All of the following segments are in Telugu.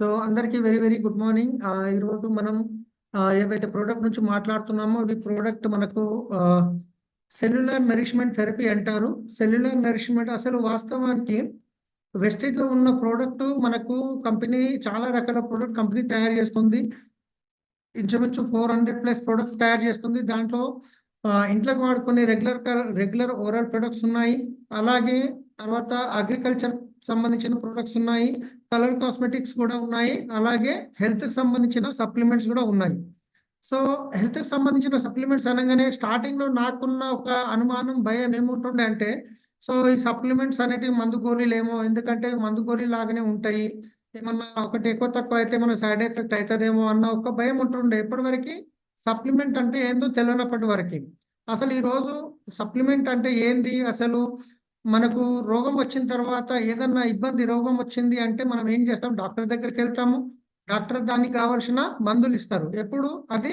సో అందరికీ వెరీ వెరీ గుడ్ మార్నింగ్. ఈరోజు మనం ఏవైతే ప్రోడక్ట్ నుంచి మాట్లాడుతున్నామో ఈ ప్రోడక్ట్ మనకు సెల్యులర్ నరిష్మెంట్ థెరపీ అంటారు. సెల్యులర్ నరిష్మెంట్ అసలు వాస్తవానికి వెస్టేజ్లో ఉన్న ప్రోడక్ట్ మనకు కంపెనీ చాలా రకాల ప్రోడక్ట్ కంపెనీ తయారు చేస్తుంది. ఇంచుమించు 400+ ప్రోడక్ట్స్ తయారు చేస్తుంది. దాంట్లో ఇంట్లోకి వాడుకునే రెగ్యులర్ ఓరల్ ప్రొడక్ట్స్ ఉన్నాయి. అలాగే తర్వాత అగ్రికల్చర్ సంబంధించిన ప్రొడక్ట్స్ ఉన్నాయి, కలర్ కాస్మెటిక్స్ కూడా ఉన్నాయి, అలాగే హెల్త్కి సంబంధించిన సప్లిమెంట్స్ కూడా ఉన్నాయి. సో హెల్త్కి సంబంధించిన సప్లిమెంట్స్ అనగానే స్టార్టింగ్లో నాకున్న ఒక అనుమానం, భయం ఏముంటుండే అంటే, సో ఈ సప్లిమెంట్స్ అనేటివి మందు గోళీలు ఏమో, ఎందుకంటే మందు గోళీలు లాగానే ఉంటాయి, ఏమన్నా ఒకటి ఎక్కువ తక్కువ అయితే మన సైడ్ ఎఫెక్ట్ అవుతుందేమో అన్న ఒక భయం ఉంటుండే. ఎప్పటివరకు సప్లిమెంట్ అంటే ఏందో తెలియనప్పటి వరకు. అసలు ఈరోజు సప్లిమెంట్ అంటే ఏంది, అసలు మనకు రోగం వచ్చిన తర్వాత ఏదన్నా ఇబ్బంది రోగం వచ్చింది అంటే మనం ఏం చేస్తాం, డాక్టర్ దగ్గరికి వెళ్తాము. డాక్టర్ దానికి కావాల్సిన మందులు ఇస్తారు. ఎప్పుడు? అది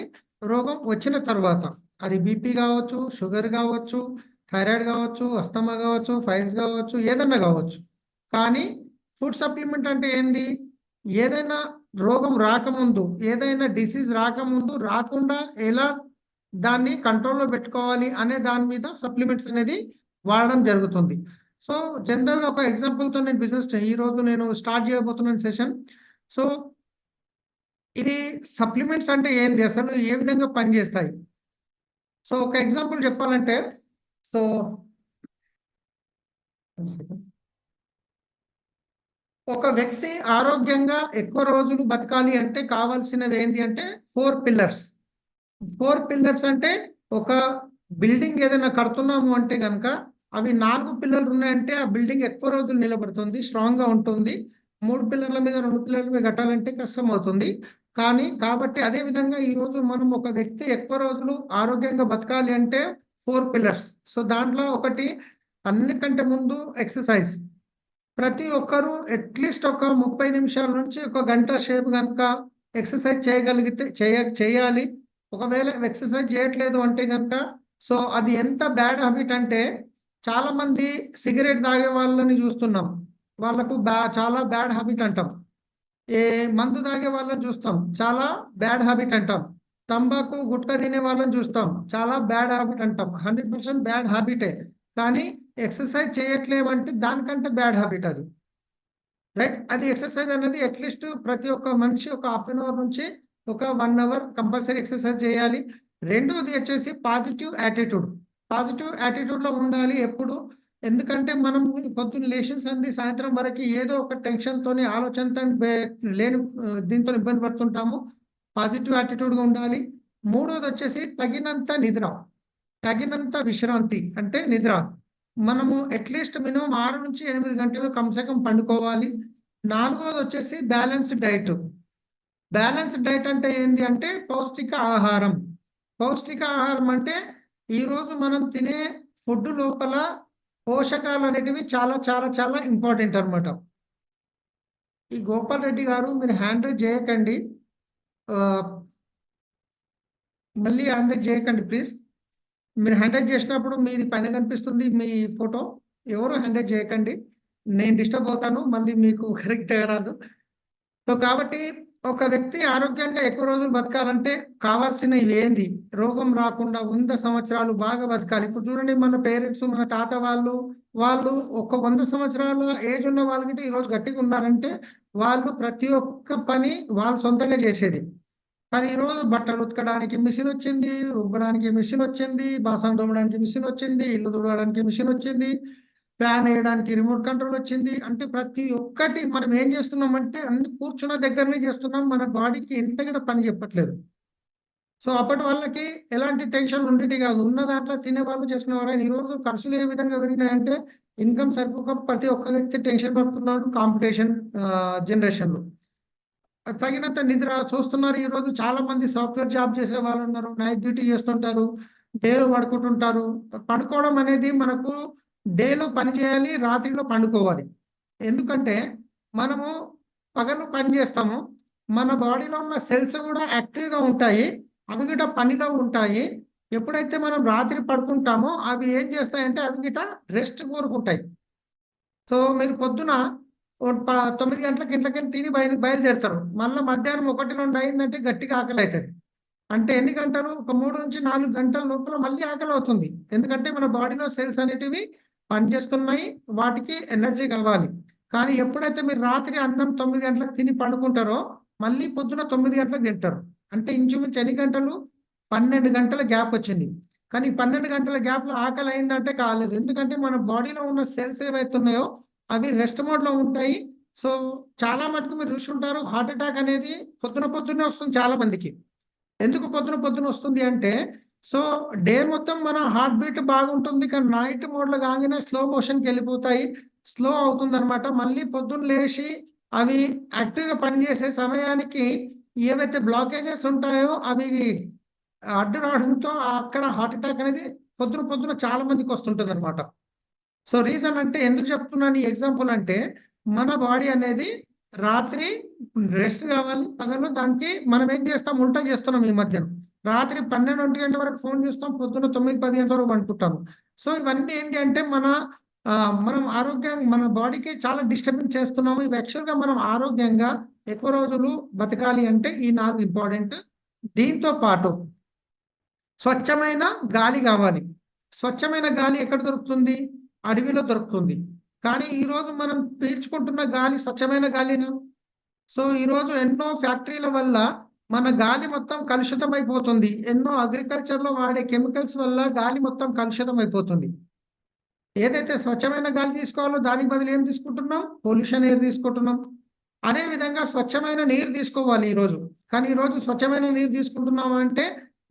రోగం వచ్చిన తర్వాత. అది బీపీ కావచ్చు, షుగర్ కావచ్చు, థైరాయిడ్ కావచ్చు, అస్తమా కావచ్చు, ఫైల్స్ కావచ్చు, ఏదన్నా కావచ్చు. కానీ ఫుడ్ సప్లిమెంట్ అంటే ఏంది, ఏదైనా రోగం రాకముందు, ఏదైనా డిసీజ్ రాకముందు రాకుండా ఎలా దాన్ని కంట్రోల్లో పెట్టుకోవాలి అనే దాని మీద సప్లిమెంట్స్ అనేది వాడడం జరుగుతుంది. సో జనరల్గా ఒక ఎగ్జాంపుల్తో నేను బిజినెస్ ఈరోజు నేను స్టార్ట్ చేయబోతున్నాను సెషన్. సో ఇది సప్లిమెంట్స్ అంటే ఏంది, అసలు ఏ విధంగా పనిచేస్తాయి. సో ఒక ఎగ్జాంపుల్ చెప్పాలంటే, సో ఒక వ్యక్తి ఆరోగ్యంగా ఎక్కువ రోజులు బతకాలి అంటే కావాల్సినది ఏంటి అంటే 4 పిల్లర్స్. 4 పిల్లర్స్ అంటే ఒక బిల్డింగ్ ఏదైనా కడుతున్నాము అంటే కనుక అవి 4 పిల్లర్లు ఉన్నాయంటే ఆ బిల్డింగ్ ఎక్కువ రోజులు నిలబడుతుంది, స్ట్రాంగ్గా ఉంటుంది. 3 పిల్లర్ల మీద 2 పిల్లర్ల మీద కట్టాలంటే కష్టం అవుతుంది. కాబట్టి అదే విధంగా ఈరోజు మనం ఒక వ్యక్తి ఎక్కువ రోజులు ఆరోగ్యంగా బతకాలి అంటే 4 పిల్లర్స్. సో దాంట్లో ఒకటి అన్నికంటే ముందు ఎక్సర్సైజ్. ప్రతి ఒక్కరూ అట్లీస్ట్ ఒక 30 నిమిషాల నుంచి ఒక గంట సేపు కనుక ఎక్సర్సైజ్ చేయగలిగితే చేయాలి. ఒకవేళ ఎక్సర్సైజ్ చేయట్లేదు అంటే కనుక, సో అది ఎంత బ్యాడ్ హ్యాబిట్ అంటే, చాలా మంది సిగరెట్ తాగే వాళ్ళని చూస్తున్నాం, వాళ్ళకు చాలా బ్యాడ్ హ్యాబిట్ అంటాం. మందు తాగే వాళ్ళని చూస్తాం, చాలా బ్యాడ్ హ్యాబిట్ అంటాం. తంబాకు గుట్కా తినే వాళ్ళని చూస్తాం, చాలా బ్యాడ్ హ్యాబిట్ అంటాం. 100% బ్యాడ్ హ్యాబిటే. కానీ ఎక్సర్సైజ్ చేయట్లేమంటే దానికంటే బ్యాడ్ హ్యాబిట్ అది, రైట్? అది ఎక్సర్సైజ్ అనేది అట్లీస్ట్ ప్రతి ఒక్క మనిషి ఒక ½ అన్ అవర్ నుంచి ఒక 1 అవర్ కంపల్సరీ ఎక్సర్సైజ్ చేయాలి. రెండోది వచ్చేసి పాజిటివ్ యాటిట్యూడ్. పాజిటివ్ యాటిట్యూడ్లో ఉండాలి ఎప్పుడు. ఎందుకంటే మనం పొద్దున్న లేచింది సాయంత్రం వరకు ఏదో ఒక టెన్షన్తోని ఆలోచనతో లేని దీంతో ఇబ్బంది పడుతుంటాము. పాజిటివ్ యాటిట్యూడ్గా ఉండాలి. మూడోది వచ్చేసి తగినంత నిద్ర, తగినంత విశ్రాంతి అంటే నిద్ర. మనము అట్లీస్ట్ మినిమం 6 నుంచి 8 గంటలు కమ్సకం పండుకోవాలి. నాలుగోది వచ్చేసి బ్యాలెన్స్డ్ డైట్. బ్యాలెన్స్డ్ డైట్ అంటే ఏంటి అంటే పౌష్టిక ఆహారం. పౌష్టిక ఆహారం అంటే ఈరోజు మనం తినే ఫుడ్ లోపల పోషకాలు అనేటివి చాలా చాలా చాలా ఇంపార్టెంట్ అనమాట. ఈ గోపాల్ రెడ్డి గారు మీరు హ్యాండ్ రైజ్ చేయకండి, మళ్ళీ హ్యాండ్ రైజ్ చేయకండి ప్లీజ్. మీరు హ్యాండ్ రైజ్ చేసినప్పుడు మీది పైన కనిపిస్తుంది మీ ఫోటో, ఎవరు హ్యాండ్ రైజ్ చేయకండి, నేను డిస్టర్బ్ అవుతాను, మళ్ళీ మీకు కరెక్ట్గా రాదు. సో కాబట్టి ఒక వ్యక్తి ఆరోగ్యంగా ఎక్కువ రోజులు బతకాలంటే కావాల్సినవి ఏంది, రోగం రాకుండా 100 సంవత్సరాలు బాగా బతకాలి. ఇప్పుడు చూడండి, మన పేరెంట్స్, మన తాత వాళ్ళు ఒక 100 సంవత్సరాల ఏజ్ ఉన్న వాళ్ళకి ఈరోజు గట్టిగా ఉన్నారంటే వాళ్ళు ప్రతి ఒక్క పని వాళ్ళు సొంతంగా చేసేది. కానీ ఈరోజు బట్టలు ఉతకడానికి మిషన్ వచ్చింది, రుబ్బడానికి మిషన్ వచ్చింది, బాసన తోమడానికి మిషన్ వచ్చింది, ఇల్లు తుడవడానికి మిషన్ వచ్చింది, ఫ్యాన్ వేయడానికి రిమోట్ కంట్రోల్ వచ్చింది. అంటే ప్రతి ఒక్కటి మనం ఏం చేస్తున్నామంటే అన్ని కూర్చున్న దగ్గరనే చేస్తున్నాం, మన బాడీకి ఎంత కూడా పని చెప్పట్లేదు. సో అప్పటి వాళ్ళకి ఎలాంటి టెన్షన్ ఉండేది కాదు, ఉన్న దాంట్లో తినే వాళ్ళు చేసుకునేవారు. ఈరోజు ఖర్చులు ఏ విధంగా పెరిగినాయంటే ఇన్కమ్ సరిపోక ప్రతి ఒక్క వ్యక్తి టెన్షన్ పడుతున్నాడు. కాంపిటీషన్ జనరేషన్లో తగినంత నిద్ర చూస్తున్నారు. ఈరోజు చాలా మంది సాఫ్ట్వేర్ జాబ్ చేసే వాళ్ళు ఉన్నారు, నైట్ డ్యూటీ చేస్తుంటారు, డేలో పడుకుంటుంటారు. పడుకోవడం అనేది మనకు డేలో పని చేయాలి, రాత్రిలో పండుకోవాలి. ఎందుకంటే మనము పగలు పని చేస్తాము, మన బాడీలో ఉన్న సెల్స్ కూడా యాక్టివ్గా ఉంటాయి, అవి గిట పనిలో ఉంటాయి. ఎప్పుడైతే మనం రాత్రి పడుకుంటామో అవి ఏం చేస్తాయంటే అవి గిట రెస్ట్ కోరుకుంటాయి. సో మీరు పొద్దున 9 గంటలకు ఇంట్లోకెళ్ళి తిని బయలుదేరుతారు. మళ్ళీ మధ్యాహ్నం 1-2 అయిందంటే గట్టిగా ఆకలి అవుతుంది. అంటే ఎన్ని గంటలు? ఒక 3-4 గంటల లోపల మళ్ళీ ఆకలి అవుతుంది. ఎందుకంటే మన బాడీలో సెల్స్ అనేటివి పనిచేస్తున్నాయి. వాటికి ఎనర్జీ కావాలి. కానీ ఎప్పుడైతే మీరు రాత్రి అన్నం 9 గంటలకు తిని పడుకుంటారో మళ్ళీ పొద్దున 9 గంటలకు తింటారు. అంటే ఇంచుమించు ఎన్ని గంటలు? 12 గంటల గ్యాప్ వచ్చింది. కానీ 12 గంటల గ్యాప్లో ఆకలి అయిందంటే కాలేదు. ఎందుకంటే మన బాడీలో ఉన్న సెల్స్ ఏవైతే ఉన్నాయో అవి రెస్ట్ మోడ్లో ఉంటాయి. సో చాలా మటుకు మీరు చూసుంటారు, హార్ట్ అటాక్ అనేది పొద్దున్నే వస్తుంది చాలా మందికి. ఎందుకు పొద్దున వస్తుంది అంటే, సో డే మొత్తం మన హార్ట్ బీట్ బాగుంటుంది. కానీ నైట్ మోడ్లో కాగానే స్లో మోషన్కి వెళ్ళిపోతాయి. స్లో అవుతుందన్నమాట. మళ్ళీ పొద్దున్న లేచి అవి యాక్టివ్గా పనిచేసే సమయానికి ఏవైతే బ్లాకేజెస్ ఉంటాయో అవి అడ్డు రావడంతో అక్కడ హార్ట్ అటాక్ అనేది పొద్దున చాలా మందికి వస్తుంటుంది అనమాట. సో రీజన్ అంటే ఎందుకు చెప్తున్నాను ఈ ఎగ్జాంపుల్ అంటే, మన బాడీ అనేది రాత్రి రెస్ట్ కావాలి, పగలు దానికి మనం ఏం చేస్తాం? ఉల్టా చేస్తున్నాం ఈ మధ్యన. రాత్రి 12-1 గంటల వరకు ఫోన్ చూస్తాం, పొద్దున్న 9-10 గంటల వరకు పండుకుంటాము. సో ఇవన్నీ ఏంటి అంటే మనం మన బాడీకి చాలా డిస్టర్బెన్స్ చేస్తున్నాము. ఇవి యాక్చువల్గా మనం ఆరోగ్యంగా ఎక్కువ రోజులు బతకాలి అంటే ఈ 4 ఇంపార్టెంట్. దీంతో పాటు స్వచ్ఛమైన గాలి కావాలి. స్వచ్ఛమైన గాలి ఎక్కడ దొరుకుతుంది? అడవిలో దొరుకుతుంది. కానీ ఈరోజు మనం పీల్చుకుంటున్న గాలి స్వచ్ఛమైన గాలినా? సో ఈరోజు ఎన్నో ఫ్యాక్టరీల వల్ల మన గాలి మొత్తం కలుషితం అయిపోతుంది. ఎన్నో అగ్రికల్చర్లో వాడే కెమికల్స్ వల్ల గాలి మొత్తం కలుషితం అయిపోతుంది. ఏదైతే స్వచ్ఛమైన గాలి తీసుకోవాలో దానికి బదులు ఏం తీసుకుంటున్నాం? పొల్యూషన్ ఎయిర్ తీసుకుంటున్నాం. అదే విధంగా స్వచ్ఛమైన నీరు తీసుకోవాలి ఈరోజు. కానీ ఈరోజు స్వచ్ఛమైన నీరు తీసుకుంటున్నాం అంటే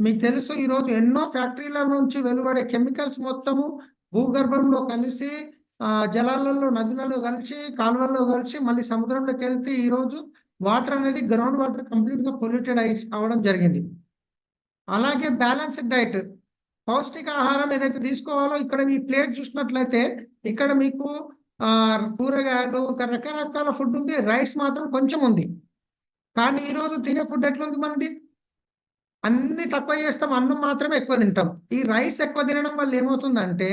మీకు తెలుసు, ఈరోజు ఎన్నో ఫ్యాక్టరీల నుంచి వెలువడే కెమికల్స్ మొత్తము భూగర్భంలో కలిసి జలాలలో, నదులలో కలిసి, కాలువల్లో కలిసి మళ్ళీ సముద్రంలోకి వెళ్తే ఈరోజు వాటర్ అనేది గ్రౌండ్ వాటర్ కంప్లీట్గా పొల్యూటెడ్ అవ్వడం జరిగింది. అలాగే బ్యాలెన్స్డ్ డైట్, పౌష్టిక ఆహారం ఏదైతే తీసుకోవాలో ఇక్కడ మీ ప్లేట్ చూసినట్లయితే ఇక్కడ మీకు కూరగాయలు రకరకాల ఫుడ్ ఉంది. రైస్ మాత్రం కొంచెం ఉంది. కానీ ఈరోజు తినే ఫుడ్ ఎట్లుంది మనది? అన్ని తక్కువ చేస్తాం, అన్నం మాత్రమే ఎక్కువ తింటాం. ఈ రైస్ ఎక్కువ తినడం వల్ల ఏమవుతుందంటే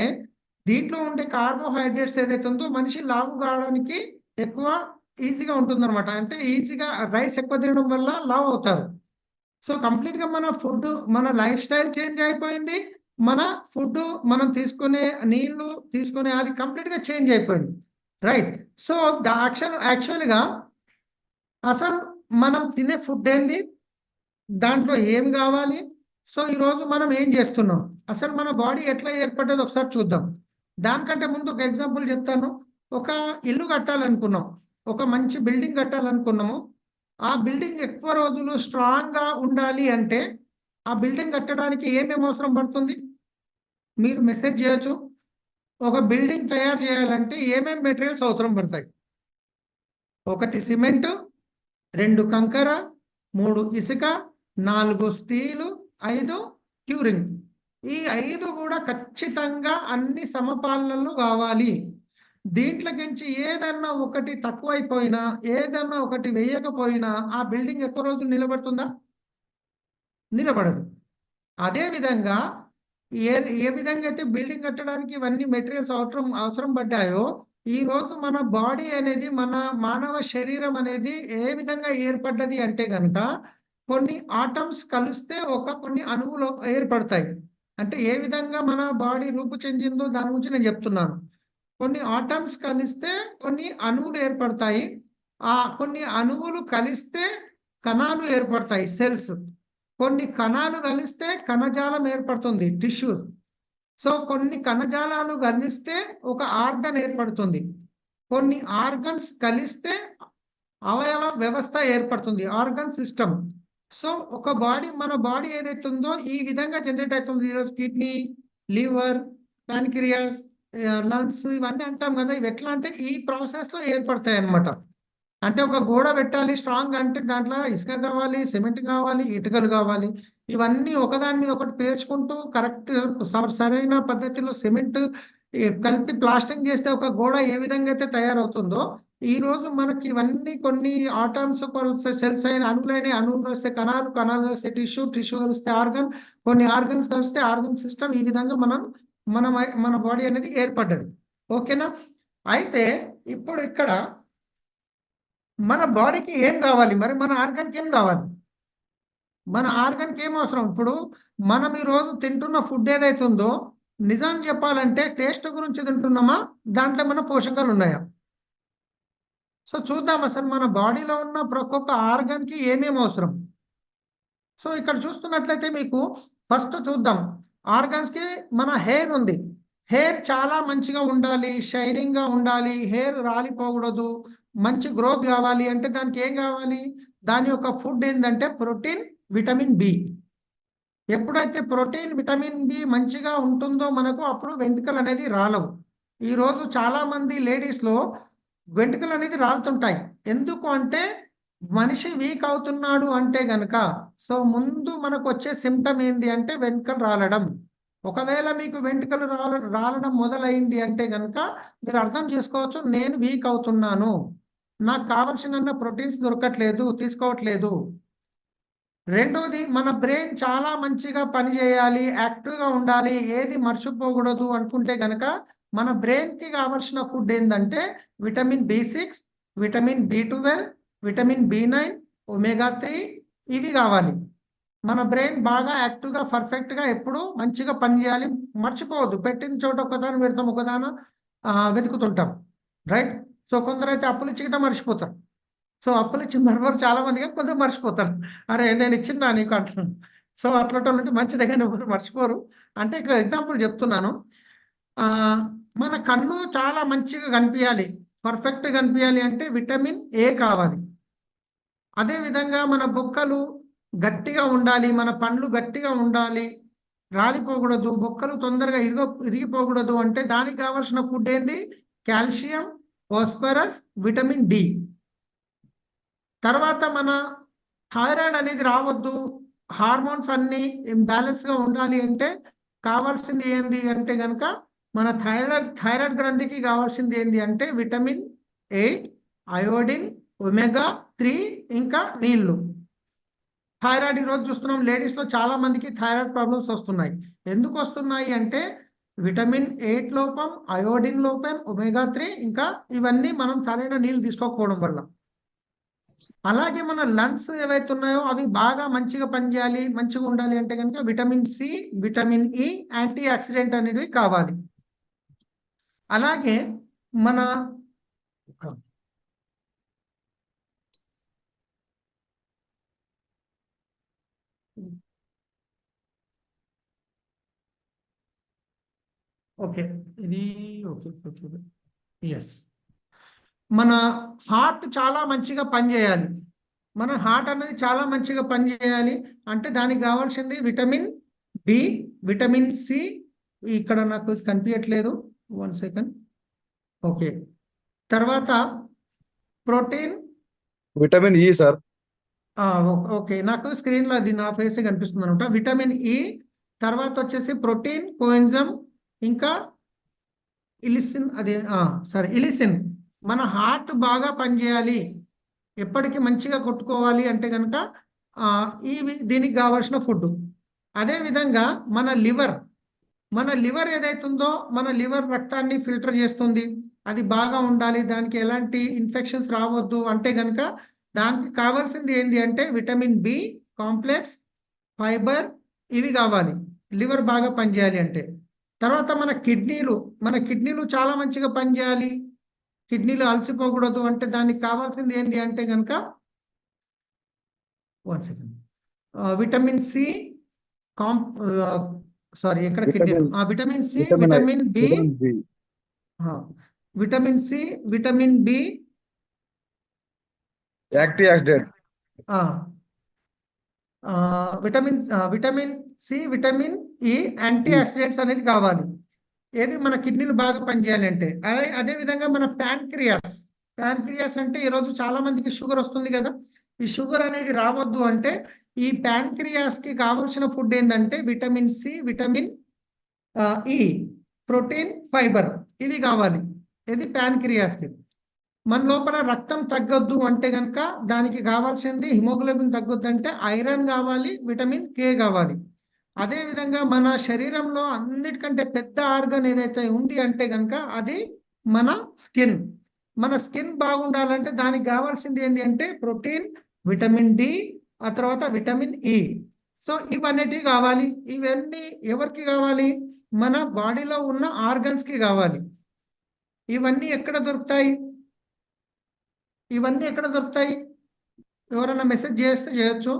దీంట్లో ఉండే కార్బోహైడ్రేట్స్ ఏదైతే ఉందో మనిషి లావు కావడానికి ఎక్కువ ఈజీగా ఉంటుందన్నమాట. అంటే ఈజీగా రైస్ ఎక్కువ తినడం వల్ల లావు అవుతారు. సో కంప్లీట్గా మన ఫుడ్, మన లైఫ్ స్టైల్ చేంజ్ అయిపోయింది. మన ఫుడ్, మనం తీసుకునే నీళ్లు తీసుకునే అది కంప్లీట్గా చేంజ్ అయిపోయింది. రైట్. సో యాక్చువల్గా అసలు మనం తినే ఫుడ్ ఏంది, దాంట్లో ఏమి కావాలి? సో ఈరోజు మనం ఏం చేస్తున్నాం, అసలు మన బాడీ ఎట్లా ఏర్పడ్డది ఒకసారి చూద్దాం. దానికంటే ముందు ఒక ఎగ్జాంపుల్ చెప్తాను. ఒక ఇల్లు కట్టాలనుకున్నాం, ఒక మంచి బిల్డింగ్ కట్టాలనుకున్నాము. ఆ బిల్డింగ్ ఎక్కువ రోజులు స్ట్రాంగ్గా ఉండాలి అంటే ఆ బిల్డింగ్ కట్టడానికి ఏమేమి అవసరం పడుతుంది? మీరు మెసేజ్ చేయొచ్చు. ఒక బిల్డింగ్ తయారు చేయాలంటే ఏమేమి మెటీరియల్స్ అవసరం పడతాయి? 1 సిమెంటు, 2 కంకర, 3 ఇసుక, 4 స్టీలు, 5 క్యూరింగ్. ఈ 5 కూడా ఖచ్చితంగా అన్ని సమపాలనలో కావాలి. దీంట్లోకించి ఏదన్నా ఒకటి తక్కువైపోయినా, ఏదన్నా ఒకటి వేయకపోయినా ఆ బిల్డింగ్ ఎక్కువ రోజులు నిలబడుతుందా? నిలబడదు. అదే విధంగా ఏ విధంగా అయితే బిల్డింగ్ కట్టడానికి ఇవన్నీ మెటీరియల్స్ అవసరం పడ్డాయో, ఈ రోజు మన బాడీ అనేది, మన మానవ శరీరం అనేది ఏ విధంగా ఏర్పడ్డది అంటే కనుక కొన్ని ఆటమ్స్ కలిస్తే కొన్ని అణువులు ఏర్పడతాయి. అంటే ఏ విధంగా మన బాడీ రూపు చెందిందో దాని గురించి నేను చెప్తున్నాను. కొన్ని ఆటమ్స్ కలిస్తే కొన్ని అణువులు ఏర్పడతాయి. ఆ కొన్ని అణువులు కలిస్తే కణాలు ఏర్పడతాయి, సెల్స్. కొన్ని కణాలు కలిస్తే కణజాలం ఏర్పడుతుంది, టిష్యూ. సో కొన్ని కణజాలాలు కలిస్తే ఒక ఆర్గన్ ఏర్పడుతుంది. కొన్ని ఆర్గన్స్ కలిస్తే అవయవ వ్యవస్థ ఏర్పడుతుంది, ఆర్గన్ సిస్టమ్. సో మన బాడీ ఏదైతే ఉందో ఈ విధంగా జనరేట్ అవుతుంది. ఈరోజు కిడ్నీ, లివర్, ప్యాన్క్రియాస్, లంగ్స్ ఇవన్నీ అంటాం కదా. ఇవి ఎట్లా అంటే ఈ ప్రాసెస్లో ఏర్పడతాయి అన్నమాట. అంటే ఒక గోడ పెట్టాలి స్ట్రాంగ్ అంటే దాంట్లో ఇసుక కావాలి, సిమెంట్ కావాలి, ఇటుకలు కావాలి. ఇవన్నీ ఒకదాని మీద ఒకటి పేర్చుకుంటూ కరెక్ట్ సరైన పద్ధతిలో సిమెంట్ కలిపి ప్లాస్టింగ్ చేస్తే ఒక గోడ ఏ విధంగా అయితే తయారవుతుందో, ఈ రోజు మనకి ఇవన్నీ కొన్ని ఆటమ్స్ సెల్స్ అయిన అణువులు కలిస్తే కణాలు కలిస్తే టిష్యూ కలిస్తే ఆర్గన్, కొన్ని ఆర్గన్స్ కలిస్తే ఆర్గన్ సిస్టమ్. ఈ విధంగా మన బాడీ అనేది ఏర్పడ్డది. ఓకేనా? అయితే ఇప్పుడు ఇక్కడ మన బాడీకి ఏం కావాలి, మరి మన ఆర్గాన్కి ఏం కావాలి? మన ఆర్గాన్కి ఏం అవసరం? ఇప్పుడు మనం ఈరోజు తింటున్న ఫుడ్ ఏదైతే ఉందో, నిజం చెప్పాలంటే టేస్ట్ గురించి తింటున్నామా, దాంట్లో మన పోషకాలు ఉన్నాయా? సో చూద్దాం అసలు మన బాడీలో ఉన్న ఒక్కొక్క ఆర్గాన్కి ఏమేమి అవసరం. సో ఇక్కడ చూస్తున్నట్లయితే మీకు ఫస్ట్ చూద్దాం, ఆర్గాన్స్కి మన హెయిర్ ఉంది. హెయిర్ చాలా మంచిగా ఉండాలి, షైనింగ్గా ఉండాలి, హెయిర్ రాలిపోకూడదు, మంచి గ్రోత్ కావాలి అంటే దానికి ఏం కావాలి? దాని యొక్క ఫుడ్ ఏంటంటే ప్రోటీన్, విటమిన్ బి. ఎప్పుడైతే ప్రోటీన్, విటమిన్ బి మంచిగా ఉంటుందో మనకు అప్పుడు వెంట్రుకలు అనేది రాలవు. ఈరోజు చాలామంది లేడీస్లో వెంట్రుకలు అనేది రాలుతుంటాయి. ఎందుకు అంటే మనిషి వీక్ అవుతున్నాడు అంటే గనక, సో ముందు మనకు వచ్చే సిమ్టమ్ ఏంది అంటే వెంట్రుకలు రాలడం. ఒకవేళ మీకు వెంట్రుకలు రాలడం మొదలైంది అంటే గనక మీరు అర్థం చేసుకోవచ్చు, నేను వీక్ అవుతున్నాను, నాకు కావాల్సిన ప్రోటీన్స్ దొరకట్లేదు, తీసుకోవట్లేదు. రెండోది, మన బ్రెయిన్ చాలా మంచిగా పనిచేయాలి, యాక్టివ్గా ఉండాలి, ఏది మర్చిపోకూడదు అనుకుంటే గనక మన బ్రెయిన్కి కావాల్సిన ఫుడ్ ఏంటంటే vitamin B6, vitamin B12, vitamin బి9, omega 3 ఇవి కావాలి. మన బ్రెయిన్ బాగా యాక్టివ్గా పర్ఫెక్ట్గా ఎప్పుడు మంచిగా పనిచేయాలి, మర్చిపోవద్దు. పెట్టిన చోట ఒకదాని పెడతాం, ఒకదాన వెతుకుతుంటాం, రైట్? సో కొందరైతే అప్పులు ఇచ్చిగిట మర్చిపోతారు. సో అప్పులు ఇచ్చి మరొకరు చాలా మంది కానీ కొంచెం మర్చిపోతారు. అరే నేను ఇచ్చిందా నీకు అంటున్నాను. సో అట్లాంటి ఉంటే మంచిదే కానీ ఎవరు మర్చిపోరు. అంటే ఇక్కడ ఎగ్జాంపుల్ చెప్తున్నాను. మన కళ్ళు చాలా మంచిగా కనిపించాలి, పర్ఫెక్ట్గా కనిపించాలి అంటే విటమిన్ ఏ కావాలి. అదేవిధంగా మన బొక్కలు గట్టిగా ఉండాలి, మన పండ్లు గట్టిగా ఉండాలి, రాలిపోకూడదు, బొక్కలు తొందరగా ఇరిగిపోకూడదు అంటే దానికి కావాల్సిన ఫుడ్ ఏంది? Calcium, phosphorus, vitamin D. తర్వాత మన థైరాయిడ్ అనేది రావద్దు, హార్మోన్స్ అన్ని బ్యాలెన్స్గా ఉండాలి అంటే కావాల్సింది ఏంది అంటే కనుక మన థైరాయిడ్ గ్రంథికి కావాల్సింది ఏంది అంటే విటమిన్ ఏ, అయోడిన్, ఒమేగా 3 ఇంకా నీళ్లు. థైరాయిడ్ ఈరోజు చూస్తున్నాం లేడీస్లో చాలా మందికి థైరాయిడ్ ప్రాబ్లమ్స్ వస్తున్నాయి. ఎందుకు వస్తున్నాయి అంటే విటమిన్ 8 లోపం, అయోడిన్ లోపం, ఒమేగా 3 ఇంకా ఇవన్నీ మనం సరైన నీళ్ళు తీసుకోకపోవడం వల్ల. అలాగే మన లంగ్స్ ఏవైతే ఉన్నాయో అవి బాగా మంచిగా పనిచేయాలి, మంచిగా ఉండాలి అంటే కనుక vitamin C, vitamin E, antioxidant అనేవి కావాలి. అలాగే మన ఓకే ఇది ఓకే ఓకే ఎస్, మన హార్ట్ చాలా మంచిగా పనిచేయాలి. మన హార్ట్ అనేది చాలా మంచిగా పనిచేయాలి అంటే దానికి కావాల్సింది విటమిన్ బి, విటమిన్ సి. ఇక్కడ నాకు కనిపించట్లేదు, 1 సెకండ్. ఓకే, తర్వాత protein, vitamin E sir. Okay నాకు స్క్రీన్లో అది నా ఫేస్ కనిపిస్తుంది అనమాట. విటమిన్ ఈ, తర్వాత వచ్చేసి ప్రోటీన్, కోఎంజైమ్, ఇంకా ఇలిసిన్, అదే సరే ఇలిసిన్. మన హార్ట్ బాగా పనిచేయాలి, ఎప్పటికీ మంచిగా కొట్టుకోవాలి అంటే కనుక దీనికి కావాల్సిన ఫుడ్. అదేవిధంగా మన లివర్ ఏదైతుందో మన లివర్ రక్తాన్ని ఫిల్టర్ చేస్తుంది, అది బాగా ఉండాలి, దానికి ఎలాంటి ఇన్ఫెక్షన్స్ రావద్దు అంటే కనుక దానికి కావాల్సింది ఏంటి అంటే విటమిన్ బి కాంప్లెక్స్, ఫైబర్ ఇవి కావాలి లివర్ బాగా పనిచేయాలి అంటే. తర్వాత మన కిడ్నీలు చాలా మంచిగా పనిచేయాలి, కిడ్నీలు అలసిపోకూడదు అంటే దానికి కావాల్సింది ఏంటి అంటే కనుక 1 సెకండ్ విటమిన్ సి, సారీ ఎక్కడ కిడ్నీలు, vitamin C, vitamin B, vitamin C, vitamin B, antioxidant, vitamin C, vitamin E, antioxidants అనేది కావాలి. ఏది మన కిడ్నీలు బాగా పనిచేయాలి అంటే. అదే విధంగా మన ప్యాంక్రియాస్ అంటే ఈరోజు చాలా మందికి షుగర్ వస్తుంది కదా, ఈ షుగర్ అనేది రావద్దు అంటే ఈ ప్యాంక్రియాస్కి కావాల్సిన ఫుడ్ ఏంటంటే vitamin C, vitamin E, protein, fibre ఇది కావాలి. ఇది ప్యాంక్రియాస్కి. మన లోపల రక్తం తగ్గొద్దు అంటే కనుక దానికి కావాల్సింది హిమోగ్లోబిన్ తగ్గొద్దు అంటే ఐరన్ కావాలి, విటమిన్ కే కావాలి. అదేవిధంగా మన శరీరంలో అన్నిటికంటే పెద్ద ఆర్గన్ ఏదైతే ఉంది అంటే కనుక అది మన స్కిన్. మన స్కిన్ బాగుండాలంటే దానికి కావాల్సింది ఏంటి అంటే ప్రోటీన్, విటమిన్ డి, ఆ తర్వాత విటమిన్ ఇ. సో ఇవన్నిటివి కావాలి. ఇవన్నీ ఎవరికి కావాలి? మన బాడీలో ఉన్న ఆర్గన్స్ కి కావాలి. ఇవన్నీ ఎక్కడ దొరుకుతాయి? ఇవన్నీ ఎక్కడ దొరుకుతాయి? ఎవరైనా మెసేజ్ చేస్తే చేయొచ్చు.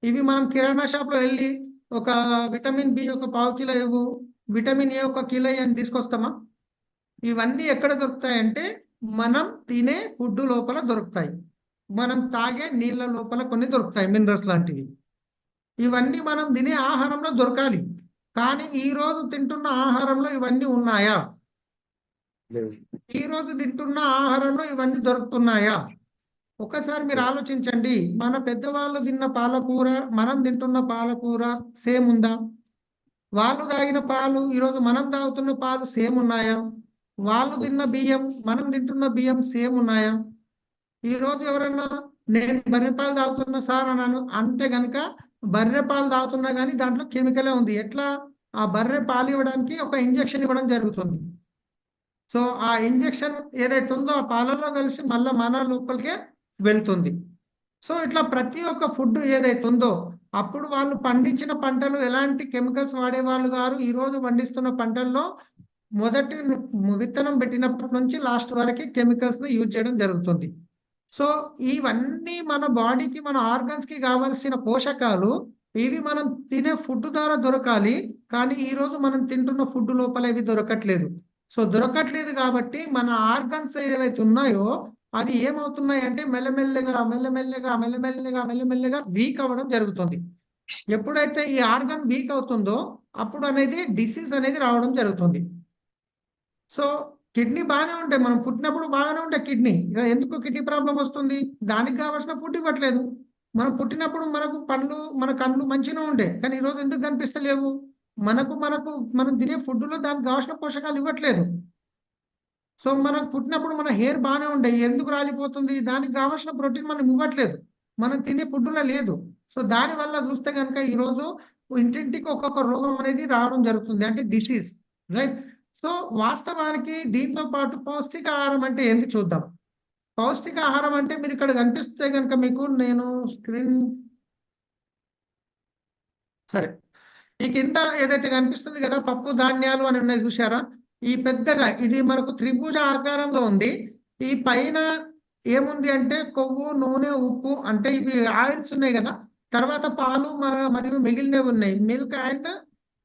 ఇవి మనం కిరాణా షాప్లో వెళ్ళి ఒక విటమిన్ బి ఒక 1/4 కిలో ఇవ్వు, విటమిన్ ఏ 1 కిలో అని తీసుకొస్తామా? ఇవన్నీ ఎక్కడ దొరుకుతాయంటే మనం తినే ఫుడ్ లోపల దొరుకుతాయి. మనం తాగే నీళ్ళ లోపల కొన్ని దొరుకుతాయి, మినరల్స్ లాంటివి. ఇవన్నీ మనం తినే ఆహారంలో దొరకాలి. కానీ ఈ రోజు తింటున్న ఆహారంలో ఇవన్నీ ఉన్నాయా? ఈ రోజు తింటున్న ఆహారంలో ఇవన్నీ దొరుకుతున్నాయా? ఒకసారి మీరు ఆలోచించండి. మన పెద్దవాళ్ళు తిన్న పాలకూర, మనం తింటున్న పాలకూర సేమ్ ఉందా? వాళ్ళు తాగిన పాలు, ఈరోజు మనం తాగుతున్న పాలు సేమ్ ఉన్నాయా? వాళ్ళు తిన్న బియ్యం, మనం తింటున్న బియ్యం సేమ్ ఉన్నాయా? ఈరోజు ఎవరన్నా నేను బర్రె పాలు తాగుతున్నా సార్ అన్నాను అంటే గనక బర్రె పాలు తాగుతున్నా కానీ దాంట్లో కెమికలే ఉంది. ఎట్లా? ఆ బర్రె పాలు ఇవ్వడానికి ఒక ఇంజెక్షన్ ఇవ్వడం జరుగుతుంది. సో ఆ ఇంజెక్షన్ ఏదైతే ఉందో ఆ పాలలో కలిసి మళ్ళీ మన లోపలికే వెళ్తుంది. సో ఇట్లా ప్రతి ఒక్క ఫుడ్ ఏదైతే ఉందో అప్పుడు వాళ్ళు పండించిన పంటలు ఎలాంటి కెమికల్స్ వాడేవాళ్ళు గారు. ఈ రోజు పండిస్తున్న పంటల్లో మొదటి విత్తనం పెట్టినప్పటి నుంచి లాస్ట్ వరకు కెమికల్స్ ని యూజ్ చేయడం జరుగుతుంది. సో ఇవన్నీ మన బాడీకి, మన ఆర్గన్స్ కి కావాల్సిన పోషకాలు ఇవి మనం తినే ఫుడ్ ద్వారా దొరకాలి. కానీ ఈ రోజు మనం తింటున్న ఫుడ్ లోపల ఇవి దొరకట్లేదు. సో దొరకట్లేదు కాబట్టి మన ఆర్గన్స్ ఏవైతే ఉన్నాయో అవి ఏమవుతున్నాయి అంటే మెల్లమెల్లగా వీక్ అవ్వడం జరుగుతుంది. ఎప్పుడైతే ఈ ఆర్గన్ వీక్ అవుతుందో అప్పుడు అనేది డిసీజ్ అనేది రావడం జరుగుతుంది. సో కిడ్నీ బాగానే ఉంటాయి, మనం పుట్టినప్పుడు బాగానే ఉంటాయి కిడ్నీ. ఎందుకు కిడ్నీ ప్రాబ్లం వస్తుంది? దానికి కావాల్సిన ఫుడ్ ఇవ్వట్లేదు. మనం పుట్టినప్పుడు మనకు పండ్లు, మన కళ్ళు మంచిగా ఉండే, కానీ ఈరోజు ఎందుకు కనిపిస్తలేవు? మనకు మనం తినే ఫుడ్లో దానికి కావాల్సిన పోషకాలు ఇవ్వట్లేదు. సో మనకు పుట్టినప్పుడు మన హెయిర్ బాగానే ఉండే, ఎందుకు రాలిపోతుంది? దానికి కావాల్సిన ప్రోటీన్ మనం ఇవ్వట్లేదు, మనం తినే ఫుడ్లో లేదు. సో దానివల్ల చూస్తే కనుక ఈరోజు ఇంటింటికి ఒక్కొక్క రోగం అనేది రావడం జరుగుతుంది, అంటే డిసీజ్, రైట్? సో వాస్తవానికి దీంతో పాటు పౌష్టికాహారం అంటే ఏంటి చూద్దాం. పౌష్టికాహారం అంటే మీరు ఇక్కడ కనిపిస్తే కనుక మీకు నేను స్క్రీన్ సరే ఈ కింద ఏదైతే కనిపిస్తుంది కదా పప్పు ధాన్యాలు అని ఉన్నాయి చూసారా? ఈ పెద్దగా ఇది మనకు త్రిభుజ ఆకారంలో ఉంది. ఈ పైన ఏముంది అంటే కొవ్వు, నూనె, ఉప్పు, అంటే ఇవి ఆయిల్స్ ఉన్నాయి కదా. తర్వాత పాలు మరియు మిగిలినవి ఉన్నాయి, మిల్క్ అండ్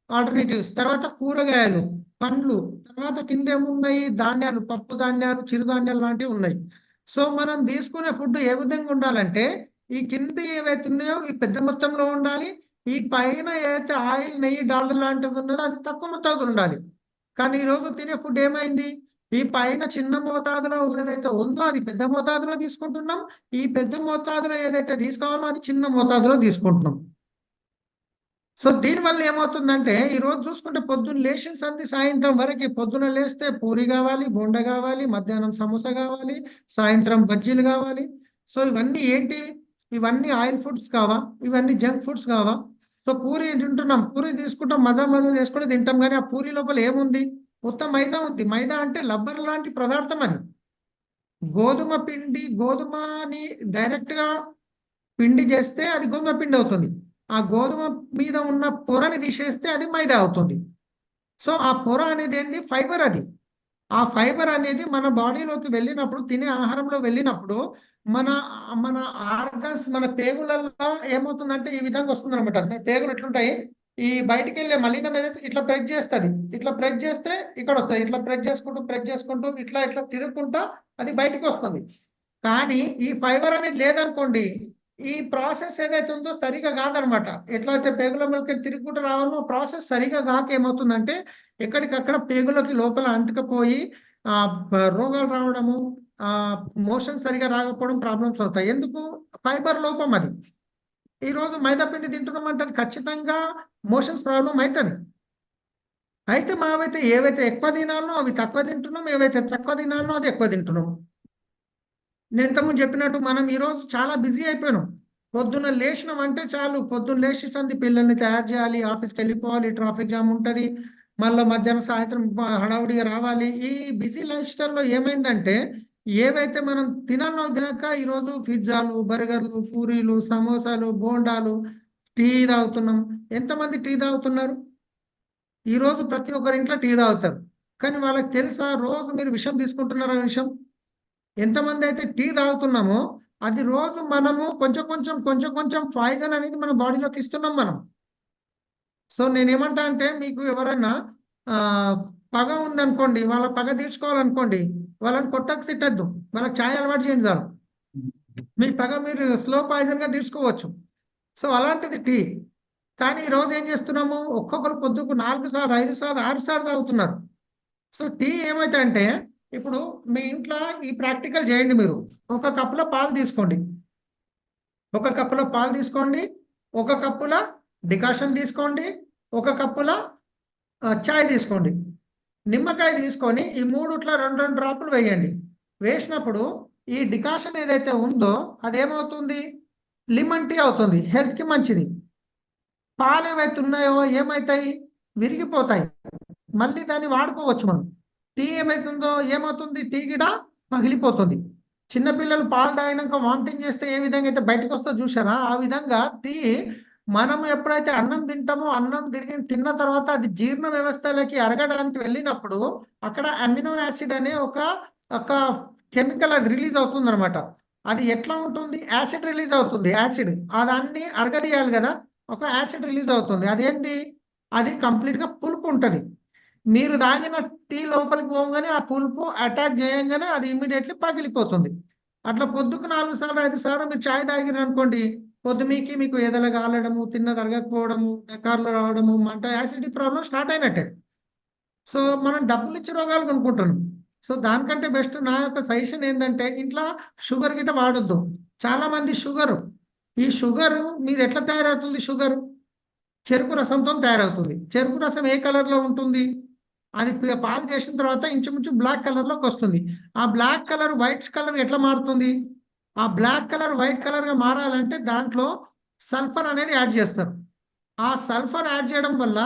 ఆల్టర్నేటివ్స్. తర్వాత కూరగాయలు, పండ్లు, తర్వాత కింద ఏమున్నాయి? ధాన్యాలు, పప్పు ధాన్యాలు, చిరుధాన్యాలు లాంటివి ఉన్నాయి. సో మనం తీసుకునే ఫుడ్ ఏ విధంగా ఉండాలంటే ఈ కింద ఏవైతే ఉన్నాయో ఈ పెద్ద మొత్తంలో ఉండాలి. ఈ పైన ఏదైతే ఆయిల్, నెయ్యి, డాల్డా లాంటిది ఉన్నదో అది తక్కువ మొత్తాదులో ఉండాలి. కానీ ఈరోజు తినే ఫుడ్ ఏమైంది? ఈ పైన చిన్న మోతాదులో ఏదైతే ఉందో అది పెద్ద మోతాదులో తీసుకుంటున్నాం. ఈ పెద్ద మోతాదులో ఏదైతే తీసుకోవాలో అది చిన్న మోతాదులో తీసుకుంటున్నాం. సో దీనివల్ల ఏమవుతుందంటే ఈరోజు చూసుకుంటే పొద్దున్న లేచిన సంధి సాయంత్రం వరకు, పొద్దున లేస్తే పూరి కావాలి, బొండ కావాలి, మధ్యాహ్నం సమోసా కావాలి, సాయంత్రం బజ్జీలు కావాలి. సో ఇవన్నీ ఏంటి? ఇవన్నీ ఆయిల్ ఫుడ్స్ కావా? ఇవన్నీ జంక్ ఫుడ్స్ కావా? సో పూరి తింటున్నాం, పూరి తీసుకుంటాం, మజా చేసుకుంటే తింటాం, కానీ ఆ పూరి లోపల ఏముంది? మొత్తం మైదా ఉంది. మైదా అంటే లబ్బర్ లాంటి పదార్థం అది. గోధుమని డైరెక్ట్ గా పిండి చేస్తే అది గోధుమ పిండి అవుతుంది. ఆ గోధుమ మీద ఉన్న పొరని తీసేస్తే అది మైదా అవుతుంది. సో ఆ పొర అనేది ఏంది? ఫైబర్. అది ఆ ఫైబర్ అనేది మన బాడీలోకి వెళ్ళినప్పుడు, తినే ఆహారంలో వెళ్ళినప్పుడు మన మన ఆర్గన్స్, మన పేగులలో ఏమవుతుందంటే ఈ విధంగా వస్తుంది అనమాట. పేగులు ఎట్లుంటాయి? ఈ బయటికి వెళ్ళే మలినం ఏదైతే ఇట్లా ప్రెస్ చేస్తుంది, ఇట్లా ప్రెస్ చేస్తే ఇక్కడ వస్తుంది, ఇట్లా ప్రెస్ చేసుకుంటూ ఇట్లా తిరుగుకుంటా అది బయటికి వస్తుంది. కానీ ఈ ఫైబర్ అనేది లేదనుకోండి, ఈ ప్రాసెస్ ఏదైతే ఉందో సరిగా కాదనమాట. ఎట్లయితే పేగుల మీదకి తిరుగుకుంటూ రావాలో ప్రాసెస్ సరిగా కాక ఏమవుతుందంటే ఎక్కడికక్కడ పేగులకి లోపల అంటుకుపోయి రోగాలు రావడము, మోషన్ సరిగా రాకపోవడం, ప్రాబ్లమ్స్ అవుతాయి. ఎందుకు? ఫైబర్ లోపం అది. ఈరోజు మైదా పిండి తింటున్నామంటే అది ఖచ్చితంగా మోషన్స్ ప్రాబ్లం అవుతుంది. అయితే మావైతే ఏవైతే ఎక్కువ తినాలనో అవి తక్కువ తింటున్నాం, ఏవైతే తక్కువ తినాలనో అది ఎక్కువ తింటున్నాం. నేను ఇంతకుముందు చెప్పినట్టు మనం ఈరోజు చాలా బిజీ అయిపోయినాం. పొద్దున్న లేచినాం అంటే చాలు, పొద్దున్న లేచి సంది పిల్లల్ని తయారు చేయాలి, ఆఫీస్కి వెళ్ళిపోవాలి, ట్రాఫిక్ జామ్ ఉంటుంది, మళ్ళీ మధ్యాహ్నం సాయంత్రం హడావుడిగా రావాలి. ఈ బిజీ లైఫ్ స్టైల్లో ఏమైందంటే ఏవైతే మనం తినాలో తినక ఈరోజు పిజ్జాలు, బర్గర్లు, పూరీలు, సమోసాలు, బోండాలు, టీ తాగుతున్నాం. ఎంతమంది టీ తాగుతున్నారు? ఈరోజు ప్రతి ఒక్కరి ఇంట్లో టీ తాగుతారు. కానీ వాళ్ళకి తెలుసా రోజు మీరు విషం తీసుకుంటున్నారు అనే విషయం? ఎంతమంది అయితే టీ తాగుతున్నామో అది రోజు మనము కొంచెం పాయిజన్ అనేది మన బాడీలోకి ఇస్తున్నాం మనం. సో నేనేమంటా అంటే మీకు ఎవరైనా పగ ఉందనుకోండి, వాళ్ళ పగ తీర్చుకోవాలనుకోండి, వాళ్ళని కొట్టకు తిట్టద్దు, వాళ్ళకి ఛాయ్ అలవాటు చేయండి చాలు. మీ పగ మీరు స్లో పాయిజన్ గా తీర్చుకోవచ్చు. సో అలాంటిది టీ. కానీ ఈ రోజు ఏం చేస్తున్నాము, ఒక్కొక్కరు పొద్దుకు 4 సార్లు 5 సార్లు 6 సార్లు తాగుతున్నారు. సో టీ ఏమైతే ఇప్పుడు మీ ఇంట్లో ఈ ప్రాక్టికల్ చేయండి. మీరు ఒక కప్పులో పాలు తీసుకోండి, ఒక కప్పులో పాలు తీసుకోండి, ఒక కప్పుల డికాషన్ తీసుకోండి, ఒక కప్పుల చాయ్ తీసుకోండి, నిమ్మకాయ తీసుకొని ఈ మూడుట్లో 2 డ్రాపులు వేయండి. వేసినప్పుడు ఈ డికాషన్ ఏదైతే ఉందో అదేమవుతుంది, లెమన్ టీ అవుతుంది, హెల్త్కి మంచిది. పాలు ఏవైతే ఉన్నాయో ఏమవుతాయి, విరిగిపోతాయి, మళ్ళీ దాన్ని వాడుకోవచ్చు మనం. టీ ఏమైతుందో ఏమవుతుంది, టీ గిడ పగిలిపోతుంది. చిన్నపిల్లలు పాలు తాగినాక వామిటింగ్ చేస్తే ఏ విధంగా అయితే బయటకు వస్తో చూసారా, ఆ విధంగా టీ మనం ఎప్పుడైతే అన్నం తింటామో అన్నం తిన్న తర్వాత అది జీర్ణ వ్యవస్థలోకి అరగడానికి వెళ్ళినప్పుడు అక్కడ అమినో యాసిడ్ అనే ఒక కెమికల్ అది రిలీజ్ అవుతుంది అనమాట. అది ఎట్లా ఉంటుంది, యాసిడ్ రిలీజ్ అవుతుంది. యాసిడ్ దాన్ని అరగదీయాలి కదా, ఒక యాసిడ్ రిలీజ్ అవుతుంది. అదేంటి, అది కంప్లీట్గా పులుపు ఉంటుంది. మీరు తాగిన టీ లోపలికి పోగానే ఆ పులుపు అటాక్ చేయంగానే అది ఇమ్మీడియట్లీ పగిలిపోతుంది. అట్లా పొద్దుకు 4 సార్లు 5 సార్లు మీరు ఛాయ్ తాగిరు అనుకోండి, పొద్దుమీకి మీకు ఎదల కాలడము, తిన్నది అరగకపోవడము, డకార్లు రావడము, మంట, యాసిడిటీ ప్రాబ్లం స్టార్ట్ అయినట్టే. సో మనం డబ్బులు ఇచ్చి రోగాలు కొనుక్కుంటున్నాం. సో దానికంటే బెస్ట్ నా యొక్క సజెషన్ ఏంటంటే, ఇంట్లో షుగర్ గిట్ట వాడొద్దు. చాలా మంది ఈ షుగర్ మీరు ఎట్లా తయారవుతుంది, షుగర్ చెరుకు రసంతో తయారవుతుంది. చెరుకు రసం ఏ కలర్లో ఉంటుంది, అది పాలు చేసిన తర్వాత ఇంచుమించు బ్లాక్ కలర్లోకి వస్తుంది. ఆ బ్లాక్ కలర్ వైట్ కలర్ ఎట్లా మారుతుంది, ఆ బ్లాక్ కలర్ వైట్ కలర్గా మారాలంటే దాంట్లో సల్ఫర్ అనేది యాడ్ చేస్తారు. ఆ సల్ఫర్ యాడ్ చేయడం వల్ల